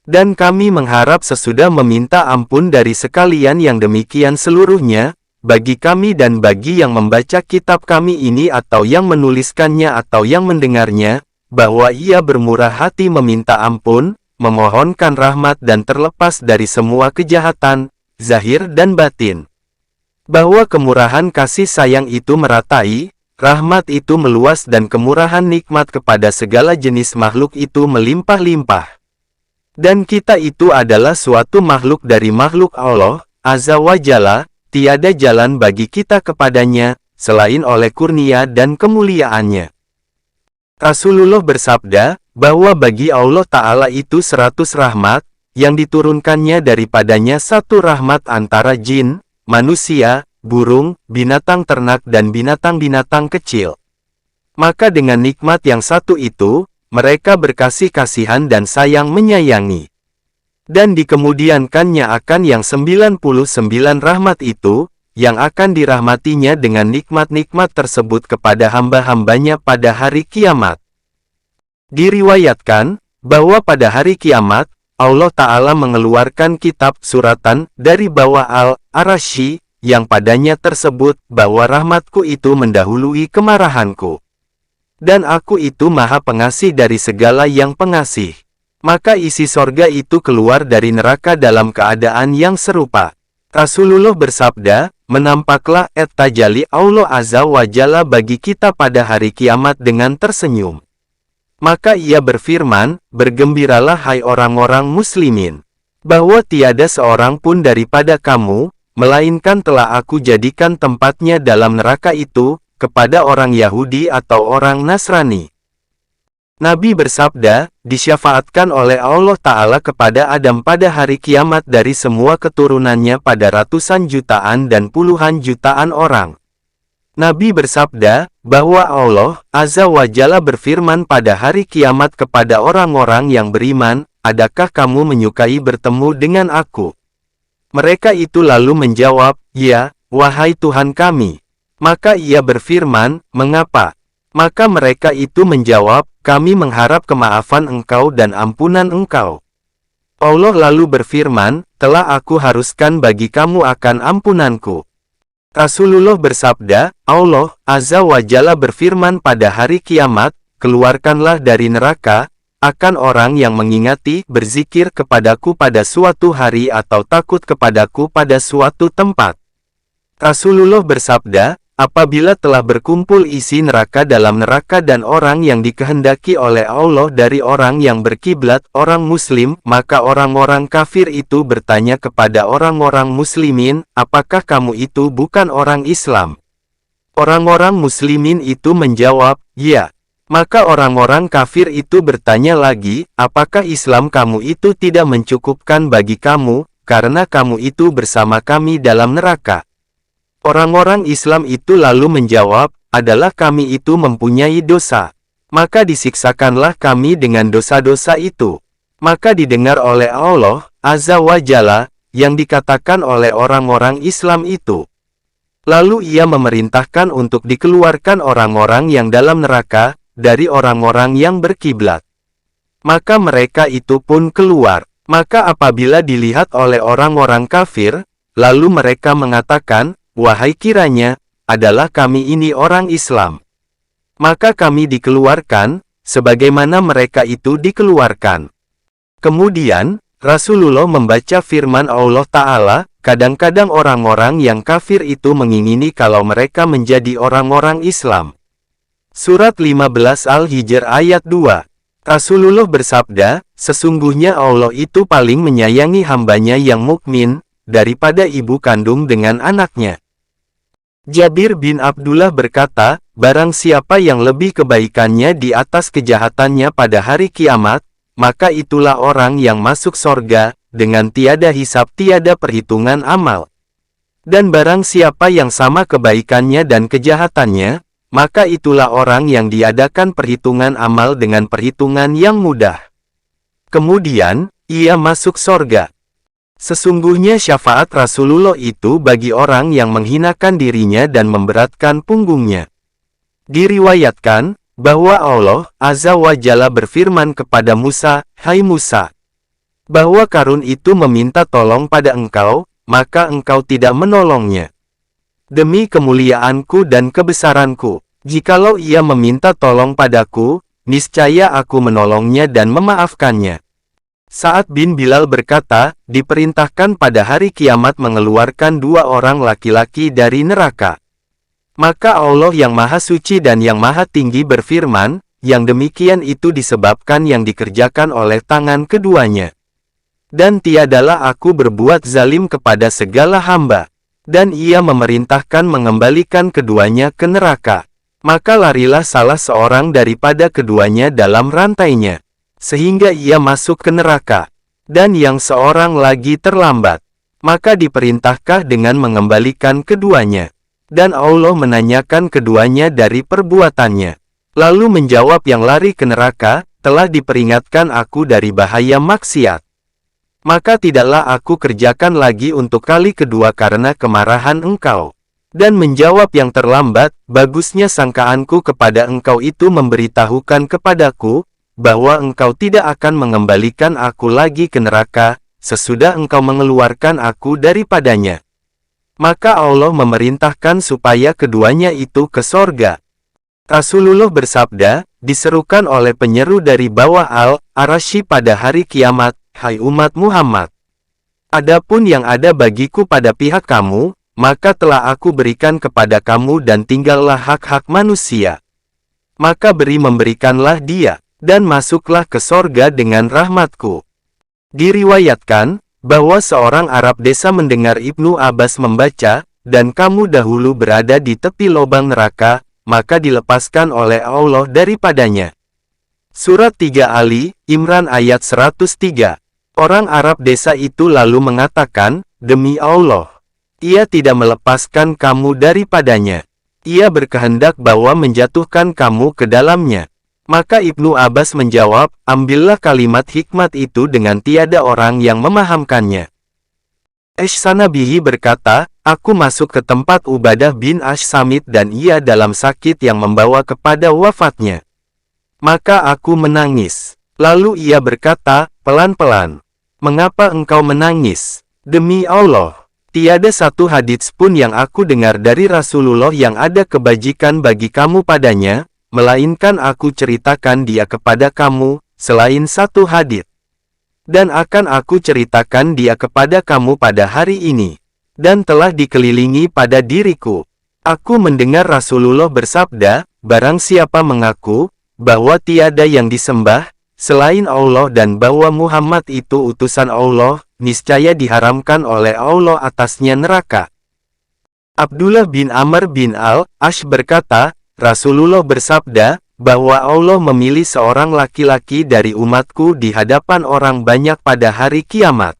Dan kami mengharap sesudah meminta ampun dari sekalian yang demikian seluruhnya, bagi kami dan bagi yang membaca kitab kami ini atau yang menuliskannya atau yang mendengarnya, bahwa ia bermurah hati meminta ampun, memohonkan rahmat dan terlepas dari semua kejahatan, zahir dan batin. Bahwa kemurahan kasih sayang itu meratai, rahmat itu meluas dan kemurahan nikmat kepada segala jenis makhluk itu melimpah-limpah. Dan kita itu adalah suatu makhluk dari makhluk Allah, Azza wa Jalla, tiada jalan bagi kita kepadanya, selain oleh kurnia dan kemuliaannya. Rasulullah bersabda, bahwa bagi Allah Ta'ala itu 100 rahmat, yang diturunkannya daripadanya 1 rahmat antara jin, manusia, burung, binatang ternak dan binatang-binatang kecil. Maka dengan nikmat yang 1 itu, mereka berkasih-kasihan dan sayang menyayangi. Dan dikemudiankannya akan yang 99 rahmat itu, yang akan dirahmatinya dengan nikmat-nikmat tersebut kepada hamba-hambanya pada hari kiamat. Diriwayatkan, bahwa pada hari kiamat, Allah Ta'ala mengeluarkan kitab suratan dari bawah Al-Arasy, yang padanya tersebut bahwa rahmatku itu mendahului kemarahanku. Dan aku itu maha pengasih dari segala yang pengasih. Maka isi sorga itu keluar dari neraka dalam keadaan yang serupa. Rasulullah bersabda, menampaklah tajalli Allah Azza wa Jalla bagi kita pada hari kiamat dengan tersenyum. Maka ia berfirman, bergembiralah hai orang-orang muslimin, bahwa tiada seorang pun daripada kamu, melainkan telah aku jadikan tempatnya dalam neraka itu, kepada orang Yahudi atau orang Nasrani. Nabi bersabda, disyafaatkan oleh Allah Ta'ala kepada Adam pada hari kiamat dari semua keturunannya pada ratusan jutaan dan puluhan jutaan orang. Nabi bersabda, bahwa Allah, Azza wa Jalla berfirman pada hari kiamat kepada orang-orang yang beriman, adakah kamu menyukai bertemu dengan aku? Mereka itu lalu menjawab, ya, wahai Tuhan kami. Maka ia berfirman, mengapa? Maka mereka itu menjawab, kami mengharap kemaafan engkau dan ampunan engkau. Allah lalu berfirman, telah aku haruskan bagi kamu akan ampunanku. Rasulullah bersabda, Allah, Azza wa Jalla berfirman pada hari kiamat, keluarkanlah dari neraka, akan orang yang mengingati, berzikir kepadaku pada suatu hari atau takut kepadaku pada suatu tempat. Rasulullah bersabda, apabila telah berkumpul isi neraka dalam neraka dan orang yang dikehendaki oleh Allah dari orang yang berkiblat orang muslim, maka orang-orang kafir itu bertanya kepada orang-orang muslimin, apakah kamu itu bukan orang Islam? Orang-orang muslimin itu menjawab, ya. Maka orang-orang kafir itu bertanya lagi, apakah Islam kamu itu tidak mencukupkan bagi kamu, karena kamu itu bersama kami dalam neraka? Orang-orang Islam itu lalu menjawab, adalah kami itu mempunyai dosa. Maka disiksakanlah kami dengan dosa-dosa itu. Maka didengar oleh Allah, Azza wa Jalla, yang dikatakan oleh orang-orang Islam itu. Lalu ia memerintahkan untuk dikeluarkan orang-orang yang dalam neraka, dari orang-orang yang berkiblat. Maka mereka itu pun keluar. Maka apabila dilihat oleh orang-orang kafir, lalu mereka mengatakan, wahai kiranya, adalah kami ini orang Islam. Maka kami dikeluarkan, sebagaimana mereka itu dikeluarkan. Kemudian, Rasulullah membaca firman Allah Ta'ala, kadang-kadang orang-orang yang kafir itu mengingini kalau mereka menjadi orang-orang Islam. Surat 15 Al-Hijr ayat 2. Rasulullah bersabda, sesungguhnya Allah itu paling menyayangi hambanya yang mukmin, daripada ibu kandung dengan anaknya. Jabir bin Abdullah berkata, barang siapa yang lebih kebaikannya di atas kejahatannya pada hari kiamat, maka itulah orang yang masuk sorga, dengan tiada hisab tiada perhitungan amal. Dan barang siapa yang sama kebaikannya dan kejahatannya, maka itulah orang yang diadakan perhitungan amal dengan perhitungan yang mudah. Kemudian, ia masuk sorga. Sesungguhnya syafaat Rasulullah itu bagi orang yang menghinakan dirinya dan memberatkan punggungnya. Diriwayatkan, bahwa Allah Azza wa Jalla berfirman kepada Musa, "Hai Musa, bahwa Qarun itu meminta tolong pada engkau, maka engkau tidak menolongnya. Demi kemuliaanku dan kebesaranku, jikalau ia meminta tolong padaku, niscaya aku menolongnya dan memaafkannya." Sa'ad bin Bilal berkata, diperintahkan pada hari kiamat mengeluarkan 2 orang laki-laki dari neraka. Maka Allah yang Maha Suci dan yang Maha Tinggi berfirman, yang demikian itu disebabkan yang dikerjakan oleh tangan keduanya. Dan tiadalah aku berbuat zalim kepada segala hamba. Dan ia memerintahkan mengembalikan keduanya ke neraka. Maka larilah salah seorang daripada keduanya dalam rantainya, sehingga ia masuk ke neraka, dan yang seorang lagi terlambat. Maka diperintahkah dengan mengembalikan keduanya. Dan Allah menanyakan keduanya dari perbuatannya. Lalu menjawab yang lari ke neraka, telah diperingatkan aku dari bahaya maksiat. Maka tidaklah aku kerjakan lagi untuk kali kedua karena kemarahan engkau. Dan menjawab yang terlambat, bagusnya sangkaanku kepada engkau itu memberitahukan kepadaku, bahwa engkau tidak akan mengembalikan aku lagi ke neraka, sesudah engkau mengeluarkan aku daripadanya. Maka Allah memerintahkan supaya keduanya itu ke sorga. Rasulullah bersabda, diserukan oleh penyeru dari bawah al-Arasy pada hari kiamat, "Hai umat Muhammad, adapun yang ada bagiku pada pihak kamu, maka telah aku berikan kepada kamu dan tinggallah hak-hak manusia. Maka memberikanlah dia, dan masuklah ke sorga dengan rahmatku." Diriwayatkan, bahwa seorang Arab desa mendengar Ibnu Abbas membaca, dan kamu dahulu berada di tepi lubang neraka, maka dilepaskan oleh Allah daripadanya. Surat 3 Ali, Imran ayat 103. Orang Arab desa itu lalu mengatakan, "Demi Allah, ia tidak melepaskan kamu daripadanya. Ia berkehendak bahwa menjatuhkan kamu ke dalamnya." Maka Ibnu Abbas menjawab, "Ambillah kalimat hikmat itu dengan tiada orang yang memahamkannya." Ash-Sanabihi berkata, aku masuk ke tempat Ubadah bin Ash-Samit dan ia dalam sakit yang membawa kepada wafatnya. Maka aku menangis. Lalu ia berkata, pelan-pelan, "Mengapa engkau menangis? Demi Allah, tiada satu hadits pun yang aku dengar dari Rasulullah yang ada kebajikan bagi kamu padanya, melainkan aku ceritakan dia kepada kamu, selain satu hadits. Dan akan aku ceritakan dia kepada kamu pada hari ini. Dan telah dikelilingi pada diriku. Aku mendengar Rasulullah bersabda, barang siapa mengaku, bahwa tiada yang disembah, selain Allah dan bahwa Muhammad itu utusan Allah, niscaya diharamkan oleh Allah atasnya neraka." Abdullah bin Amr bin al-Ash berkata, Rasulullah bersabda, bahwa Allah memilih seorang laki-laki dari umatku di hadapan orang banyak pada hari kiamat.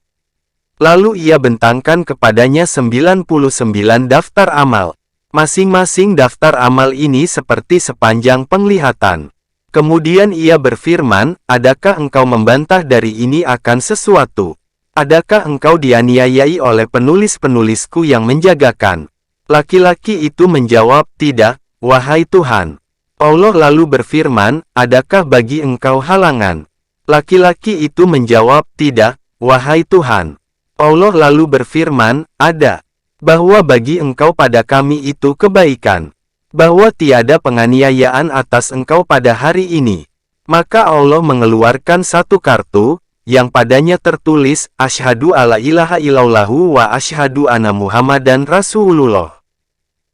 Lalu ia bentangkan kepadanya 99 daftar amal. Masing-masing daftar amal ini seperti sepanjang penglihatan. Kemudian ia berfirman, adakah engkau membantah dari ini akan sesuatu? Adakah engkau dianiayai oleh penulis-penulisku yang menjagakan? Laki-laki itu menjawab, tidak. Wahai Tuhan. Allah lalu berfirman, adakah bagi engkau halangan? Laki-laki itu menjawab, tidak, wahai Tuhan. Allah lalu berfirman, ada. Bahwa bagi engkau pada kami itu kebaikan. Bahwa tiada penganiayaan atas engkau pada hari ini. Maka Allah mengeluarkan satu kartu, yang padanya tertulis, Asyhadu alla ilaha illallahu wa asyhadu anna Muhammadan Rasulullah.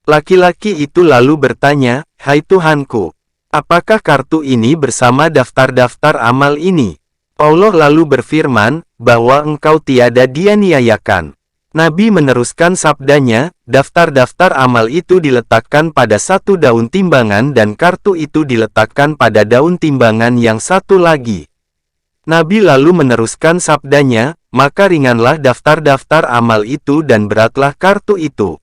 Laki-laki itu lalu bertanya, hai Tuhanku, apakah kartu ini bersama daftar-daftar amal ini? Allah lalu berfirman, bahwa engkau tiada dianiayakan. Nabi meneruskan sabdanya, daftar-daftar amal itu diletakkan pada satu daun timbangan dan kartu itu diletakkan pada daun timbangan yang satu lagi. Nabi lalu meneruskan sabdanya, maka ringanlah daftar-daftar amal itu dan beratlah kartu itu.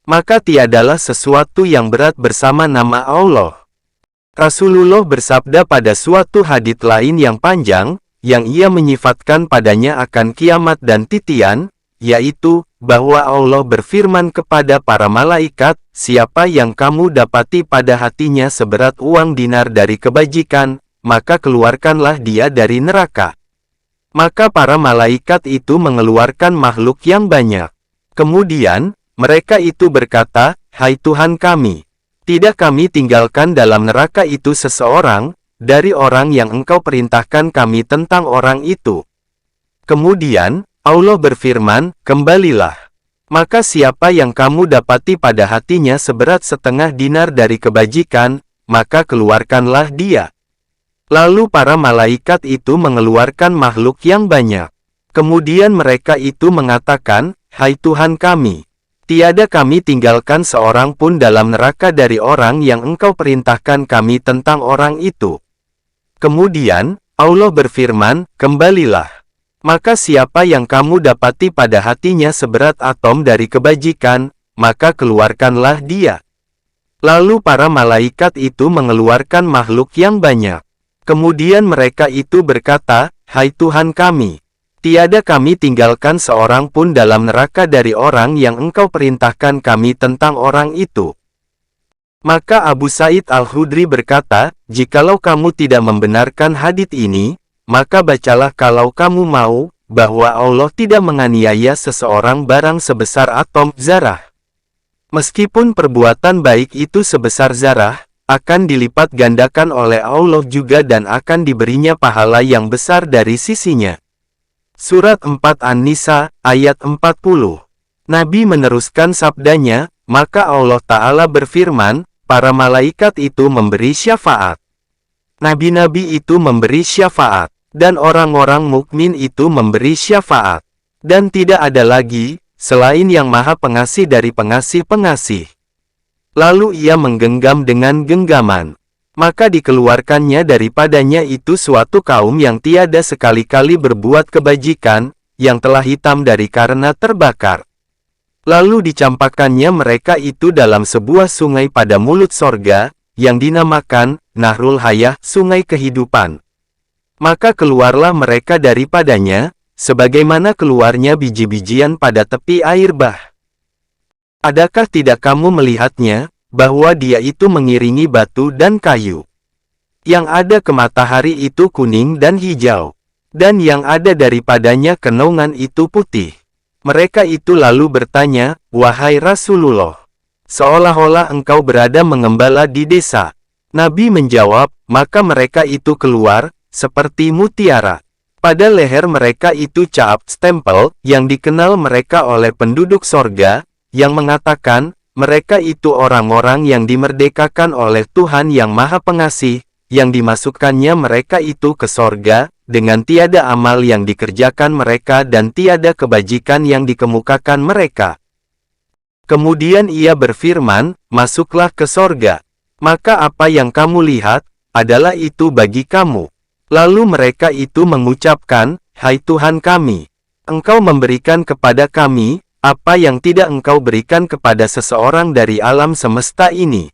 Maka tiadalah sesuatu yang berat bersama nama Allah. Rasulullah bersabda pada suatu hadits lain yang panjang, yang ia menyifatkan padanya akan kiamat dan titian, yaitu, bahwa Allah berfirman kepada para malaikat, siapa yang kamu dapati pada hatinya seberat uang dinar dari kebajikan, maka keluarkanlah dia dari neraka. Maka para malaikat itu mengeluarkan makhluk yang banyak. Kemudian, mereka itu berkata, hai Tuhan kami, tidak kami tinggalkan dalam neraka itu seseorang, dari orang yang Engkau perintahkan kami tentang orang itu. Kemudian, Allah berfirman, kembalilah. Maka siapa yang kamu dapati pada hatinya seberat setengah dinar dari kebajikan, maka keluarkanlah dia. Lalu para malaikat itu mengeluarkan makhluk yang banyak. Kemudian mereka itu mengatakan, hai Tuhan kami, tiada kami tinggalkan seorang pun dalam neraka dari orang yang Engkau perintahkan kami tentang orang itu. Kemudian, Allah berfirman, kembalilah. Maka siapa yang kamu dapati pada hatinya seberat atom dari kebajikan, maka keluarkanlah dia. Lalu para malaikat itu mengeluarkan makhluk yang banyak. Kemudian mereka itu berkata, hai Tuhan kami, tiada kami tinggalkan seorang pun dalam neraka dari orang yang Engkau perintahkan kami tentang orang itu. Maka Abu Sa'id Al-Khudri berkata, jikalau kamu tidak membenarkan hadits ini, maka bacalah kalau kamu mau, bahwa Allah tidak menganiaya seseorang barang sebesar atom zarah. Meskipun perbuatan baik itu sebesar zarah, akan dilipat gandakan oleh Allah juga dan akan diberinya pahala yang besar dari sisinya. Surat 4 An-Nisa, ayat 40. Nabi meneruskan sabdanya, maka Allah Ta'ala berfirman, para malaikat itu memberi syafaat. Nabi-nabi itu memberi syafaat, dan orang-orang mukmin itu memberi syafaat. Dan tidak ada lagi, selain yang maha pengasih dari pengasih-pengasih. Lalu ia menggenggam dengan genggaman. Maka dikeluarkannya daripadanya itu suatu kaum yang tiada sekali-kali berbuat kebajikan, yang telah hitam dari karena terbakar. Lalu dicampakkannya mereka itu dalam sebuah sungai pada mulut sorga, yang dinamakan Nahrul Hayah, sungai kehidupan. Maka keluarlah mereka daripadanya, sebagaimana keluarnya biji-bijian pada tepi air bah. Adakah tidak kamu melihatnya, bahwa dia itu mengiringi batu dan kayu? Yang ada ke matahari itu kuning dan hijau, dan yang ada daripadanya kenongan itu putih. Mereka itu lalu bertanya, wahai Rasulullah, seolah-olah engkau berada mengembala di desa. Nabi menjawab, maka mereka itu keluar, seperti mutiara. Pada leher mereka itu cap stempel, yang dikenal mereka oleh penduduk sorga, yang mengatakan, mereka itu orang-orang yang dimerdekakan oleh Tuhan yang Maha Pengasih, yang dimasukkannya mereka itu ke sorga, dengan tiada amal yang dikerjakan mereka dan tiada kebajikan yang dikemukakan mereka. Kemudian ia berfirman, masuklah ke sorga. Maka apa yang kamu lihat, adalah itu bagi kamu. Lalu mereka itu mengucapkan, hai Tuhan kami, Engkau memberikan kepada kami, apa yang tidak Engkau berikan kepada seseorang dari alam semesta ini.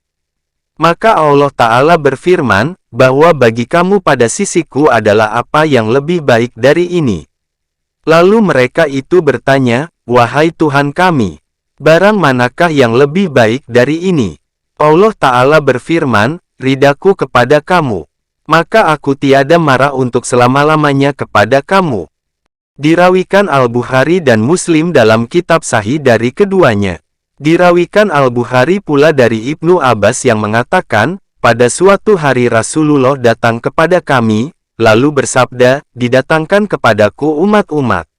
Maka Allah Ta'ala berfirman, bahwa bagi kamu pada sisiku adalah apa yang lebih baik dari ini. Lalu mereka itu bertanya, wahai Tuhan kami, barang manakah yang lebih baik dari ini? Allah Ta'ala berfirman, ridaku kepada kamu. Maka aku tiada marah untuk selama-lamanya kepada kamu. Dirawikan Al-Bukhari dan Muslim dalam kitab sahih dari keduanya. Dirawikan Al-Bukhari pula dari Ibnu Abbas yang mengatakan, pada suatu hari Rasulullah datang kepada kami, lalu bersabda, didatangkan kepadaku umat-umat.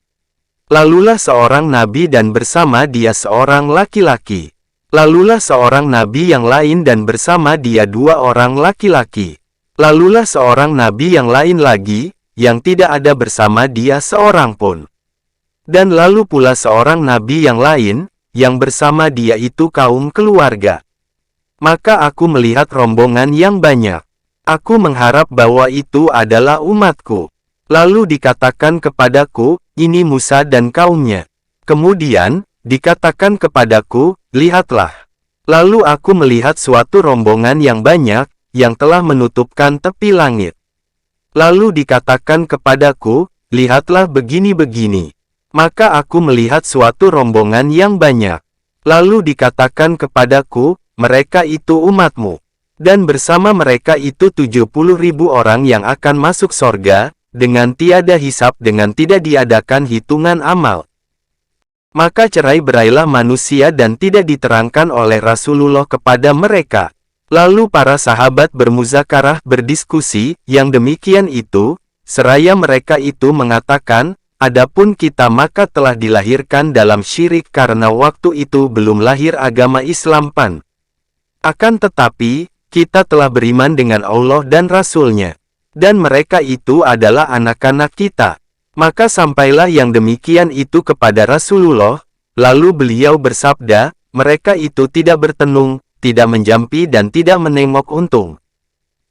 Lalulah seorang nabi dan bersama dia seorang laki-laki. Lalulah seorang nabi yang lain dan bersama dia dua orang laki-laki. Lalulah seorang nabi yang lain lagi, yang tidak ada bersama dia seorang pun. Dan lalu pula seorang nabi yang lain, yang bersama dia itu kaum keluarga. Maka aku melihat rombongan yang banyak. Aku mengharap bahwa itu adalah umatku. Lalu dikatakan kepadaku, ini Musa dan kaumnya. Kemudian, dikatakan kepadaku, lihatlah. Lalu aku melihat suatu rombongan yang banyak, yang telah menutupkan tepi langit. Lalu dikatakan kepadaku, lihatlah begini-begini. Maka aku melihat suatu rombongan yang banyak. Lalu dikatakan kepadaku, mereka itu umatmu. Dan bersama mereka itu 70.000 orang yang akan masuk sorga, dengan tiada hisab, dengan tidak diadakan hitungan amal. Maka cerai-berailah manusia dan tidak diterangkan oleh Rasulullah kepada mereka. Lalu para sahabat bermuzakarah berdiskusi, yang demikian itu, seraya mereka itu mengatakan, adapun kita maka telah dilahirkan dalam syirik karena waktu itu belum lahir agama Islam pan. Akan tetapi, kita telah beriman dengan Allah dan Rasul-Nya. Dan mereka itu adalah anak-anak kita. Maka sampailah yang demikian itu kepada Rasulullah, lalu beliau bersabda, mereka itu tidak bertenung, tidak menjampi dan tidak menengok untung.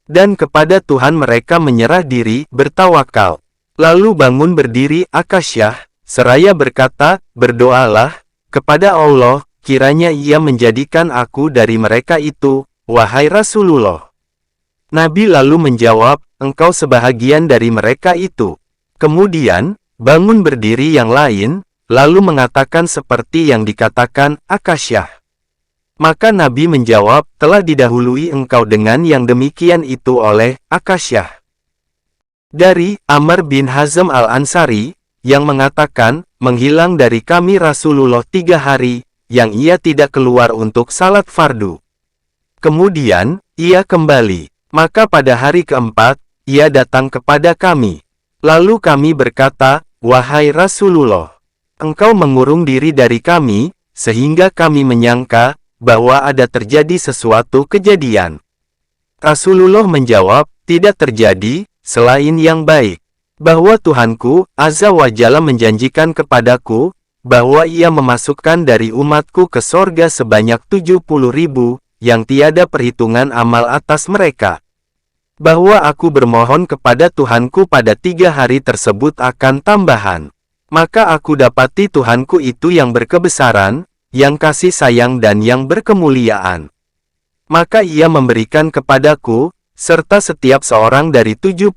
Dan kepada Tuhan mereka menyerah diri, bertawakal. Lalu bangun berdiri Akasyah, seraya berkata, berdoalah kepada Allah, kiranya Ia menjadikan aku dari mereka itu, wahai Rasulullah. Nabi lalu menjawab, engkau sebahagian dari mereka itu. Kemudian, bangun berdiri yang lain, lalu mengatakan seperti yang dikatakan Akasyah. Maka Nabi menjawab, telah didahului engkau dengan yang demikian itu oleh Akasyah. Dari Amr bin Hazm al-Ansari, yang mengatakan, menghilang dari kami Rasulullah 3 hari, yang ia tidak keluar untuk salat fardu. Kemudian, ia kembali. Maka pada hari keempat, ia datang kepada kami. Lalu kami berkata, wahai Rasulullah, engkau mengurung diri dari kami, sehingga kami menyangka, bahwa ada terjadi sesuatu kejadian. Rasulullah menjawab, tidak terjadi, selain yang baik, bahwa Tuhanku, Azza wa Jalla menjanjikan kepadaku, bahwa Ia memasukkan dari umatku ke sorga sebanyak 70.000, yang tiada perhitungan amal atas mereka. Bahwa aku bermohon kepada Tuhanku pada 3 hari tersebut akan tambahan. Maka aku dapati Tuhanku itu yang berkebesaran, yang kasih sayang dan yang berkemuliaan. Maka Ia memberikan kepadaku, serta setiap seorang dari 70.000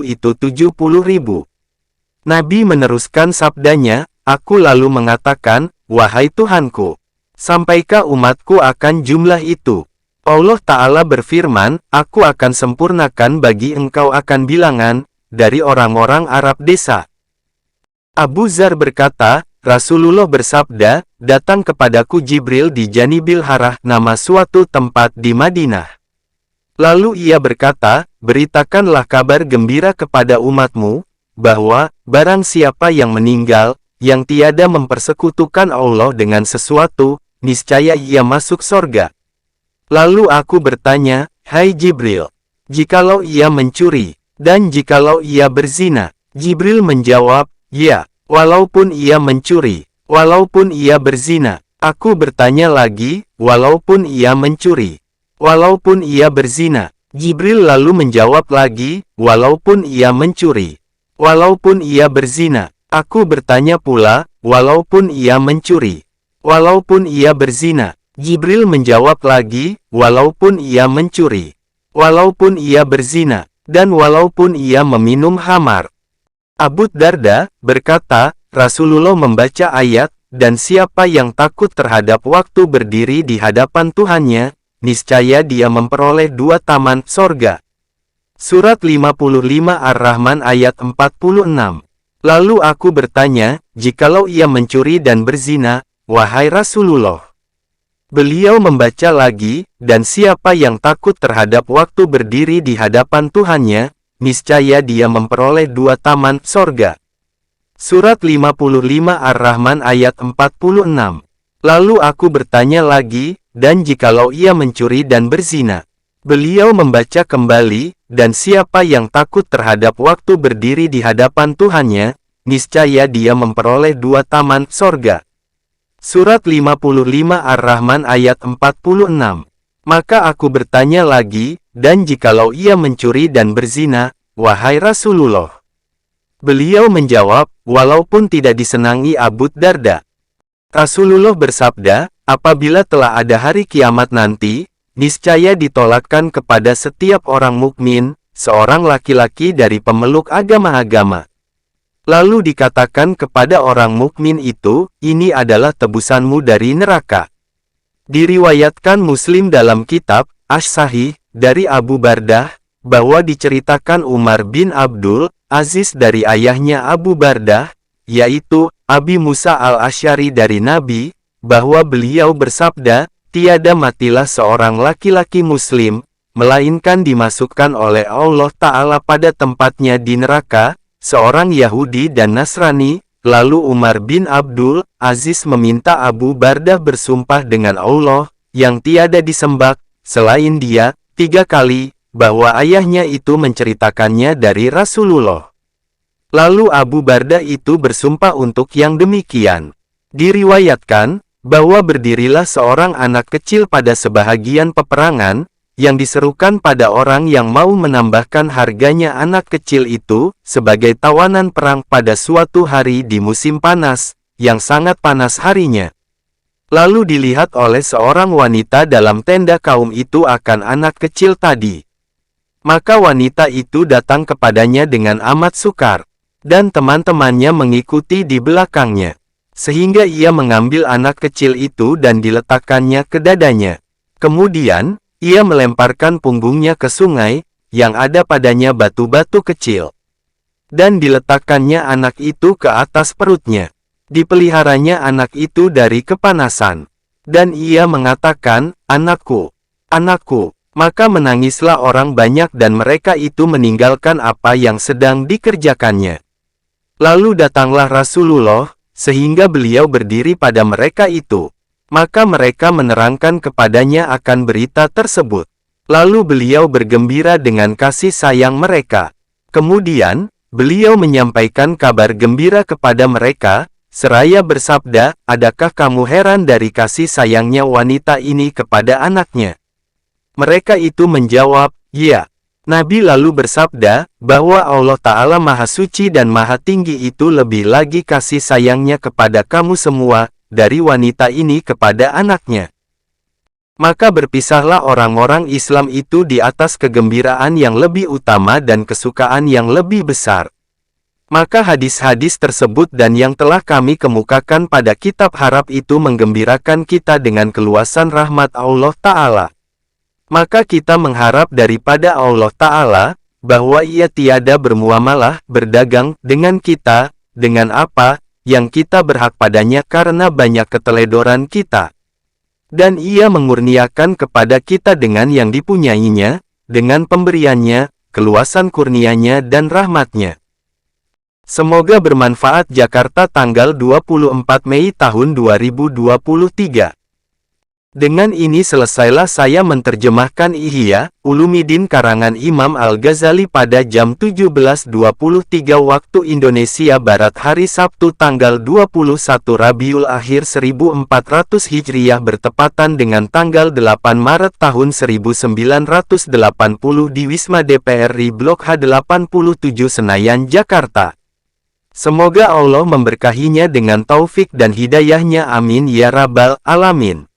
itu 70.000. Nabi meneruskan sabdanya, aku lalu mengatakan, wahai Tuhanku, sampaikah umatku akan jumlah itu? Allah Ta'ala berfirman, aku akan sempurnakan bagi engkau akan bilangan, dari orang-orang Arab desa. Abu Zar berkata, Rasulullah bersabda, datang kepadaku Jibril di Janibil Harah, nama suatu tempat di Madinah. Lalu ia berkata, beritakanlah kabar gembira kepada umatmu, bahwa, barang siapa yang meninggal, yang tiada mempersekutukan Allah dengan sesuatu, niscaya ia masuk sorga. Lalu aku bertanya, hai Jibril, jikalau ia mencuri, dan jikalau ia berzina? Jibril menjawab, ya, walaupun ia mencuri, walaupun ia berzina. Aku bertanya lagi, walaupun ia mencuri, walaupun ia berzina. Jibril lalu menjawab lagi, walaupun ia mencuri, walaupun ia berzina. Aku bertanya pula, walaupun ia mencuri, walaupun ia berzina. Jibril menjawab lagi, walaupun ia mencuri, walaupun ia berzina, dan walaupun ia meminum khamar. Abu Darda berkata, Rasulullah membaca ayat, dan siapa yang takut terhadap waktu berdiri di hadapan Tuhannya, niscaya dia memperoleh 2 taman sorga. Surat 55 Ar-Rahman ayat 46. Lalu aku bertanya, jikalau ia mencuri dan berzina, wahai Rasulullah? Beliau membaca lagi, dan siapa yang takut terhadap waktu berdiri di hadapan Tuhannya, niscaya dia memperoleh 2 taman sorga. Surat 55 Ar-Rahman ayat 46. Lalu aku bertanya lagi, dan jikalau ia mencuri dan berzina? Beliau membaca kembali, dan siapa yang takut terhadap waktu berdiri di hadapan Tuhannya, niscaya dia memperoleh 2 taman sorga. Surat 55 Ar-Rahman ayat 46. Maka aku bertanya lagi, dan jikalau ia mencuri dan berzina, wahai Rasulullah? Beliau menjawab, walaupun tidak disenangi Abu Darda. Rasulullah bersabda, apabila telah ada hari kiamat nanti, niscaya ditolakkan kepada setiap orang mukmin, seorang laki-laki dari pemeluk agama-agama. Lalu dikatakan kepada orang mukmin itu, ini adalah tebusanmu dari neraka. Diriwayatkan Muslim dalam kitab Ash-Sahih dari Abu Bardah, bahwa diceritakan Umar bin Abdul Aziz dari ayahnya Abu Bardah, yaitu Abi Musa al-Asy'ari dari Nabi, bahwa beliau bersabda, tiada matilah seorang laki-laki Muslim, melainkan dimasukkan oleh Allah Ta'ala pada tempatnya di neraka, seorang Yahudi dan Nasrani. Lalu Umar bin Abdul Aziz meminta Abu Bardah bersumpah dengan Allah, yang tiada disembah selain Dia, 3 kali, bahwa ayahnya itu menceritakannya dari Rasulullah. Lalu Abu Bardah itu bersumpah untuk yang demikian. Diriwayatkan, bahwa berdirilah seorang anak kecil pada sebahagian peperangan, yang diserukan pada orang yang mau menambahkan harganya anak kecil itu, sebagai tawanan perang pada suatu hari di musim panas, yang sangat panas harinya. Lalu dilihat oleh seorang wanita dalam tenda kaum itu akan anak kecil tadi. Maka wanita itu datang kepadanya dengan amat sukar, dan teman-temannya mengikuti di belakangnya. Sehingga ia mengambil anak kecil itu dan diletakkannya ke dadanya. Kemudian, ia melemparkan punggungnya ke sungai, yang ada padanya batu-batu kecil. Dan diletakkannya anak itu ke atas perutnya. Dipeliharanya anak itu dari kepanasan. Dan ia mengatakan, anakku, anakku. Maka menangislah orang banyak dan mereka itu meninggalkan apa yang sedang dikerjakannya. Lalu datanglah Rasulullah, sehingga beliau berdiri pada mereka itu. Maka mereka menerangkan kepadanya akan berita tersebut. Lalu beliau bergembira dengan kasih sayang mereka. Kemudian, beliau menyampaikan kabar gembira kepada mereka, seraya bersabda, adakah kamu heran dari kasih sayangnya wanita ini kepada anaknya? Mereka itu menjawab, ya. Nabi lalu bersabda, bahwa Allah Ta'ala Maha Suci dan Maha Tinggi itu lebih lagi kasih sayangnya kepada kamu semua, dari wanita ini kepada anaknya. Maka berpisahlah orang-orang Islam itu di atas kegembiraan yang lebih utama dan kesukaan yang lebih besar. Maka hadis-hadis tersebut dan yang telah kami kemukakan pada kitab harap itu menggembirakan kita dengan keluasan rahmat Allah Ta'ala. Maka kita mengharap daripada Allah Ta'ala, bahwa Ia tiada bermuamalah, berdagang, dengan kita, dengan apa yang kita berhak padanya karena banyak keteledoran kita. Dan Ia mengurniakan kepada kita dengan yang dipunyainya, dengan pemberiannya, keluasan kurnianya dan rahmatnya. Semoga bermanfaat. Jakarta tanggal 24 Mei tahun 2023. Dengan ini selesailah saya menerjemahkan Ihya Ulumuddin karangan Imam Al-Ghazali pada jam 17.23 waktu Indonesia Barat hari Sabtu tanggal 21 Rabiul Akhir 1400 Hijriah bertepatan dengan tanggal 8 Maret tahun 1980 di Wisma DPR RI Blok H87 Senayan, Jakarta. Semoga Allah memberkahinya dengan taufik dan hidayahnya, amin ya rabbal alamin.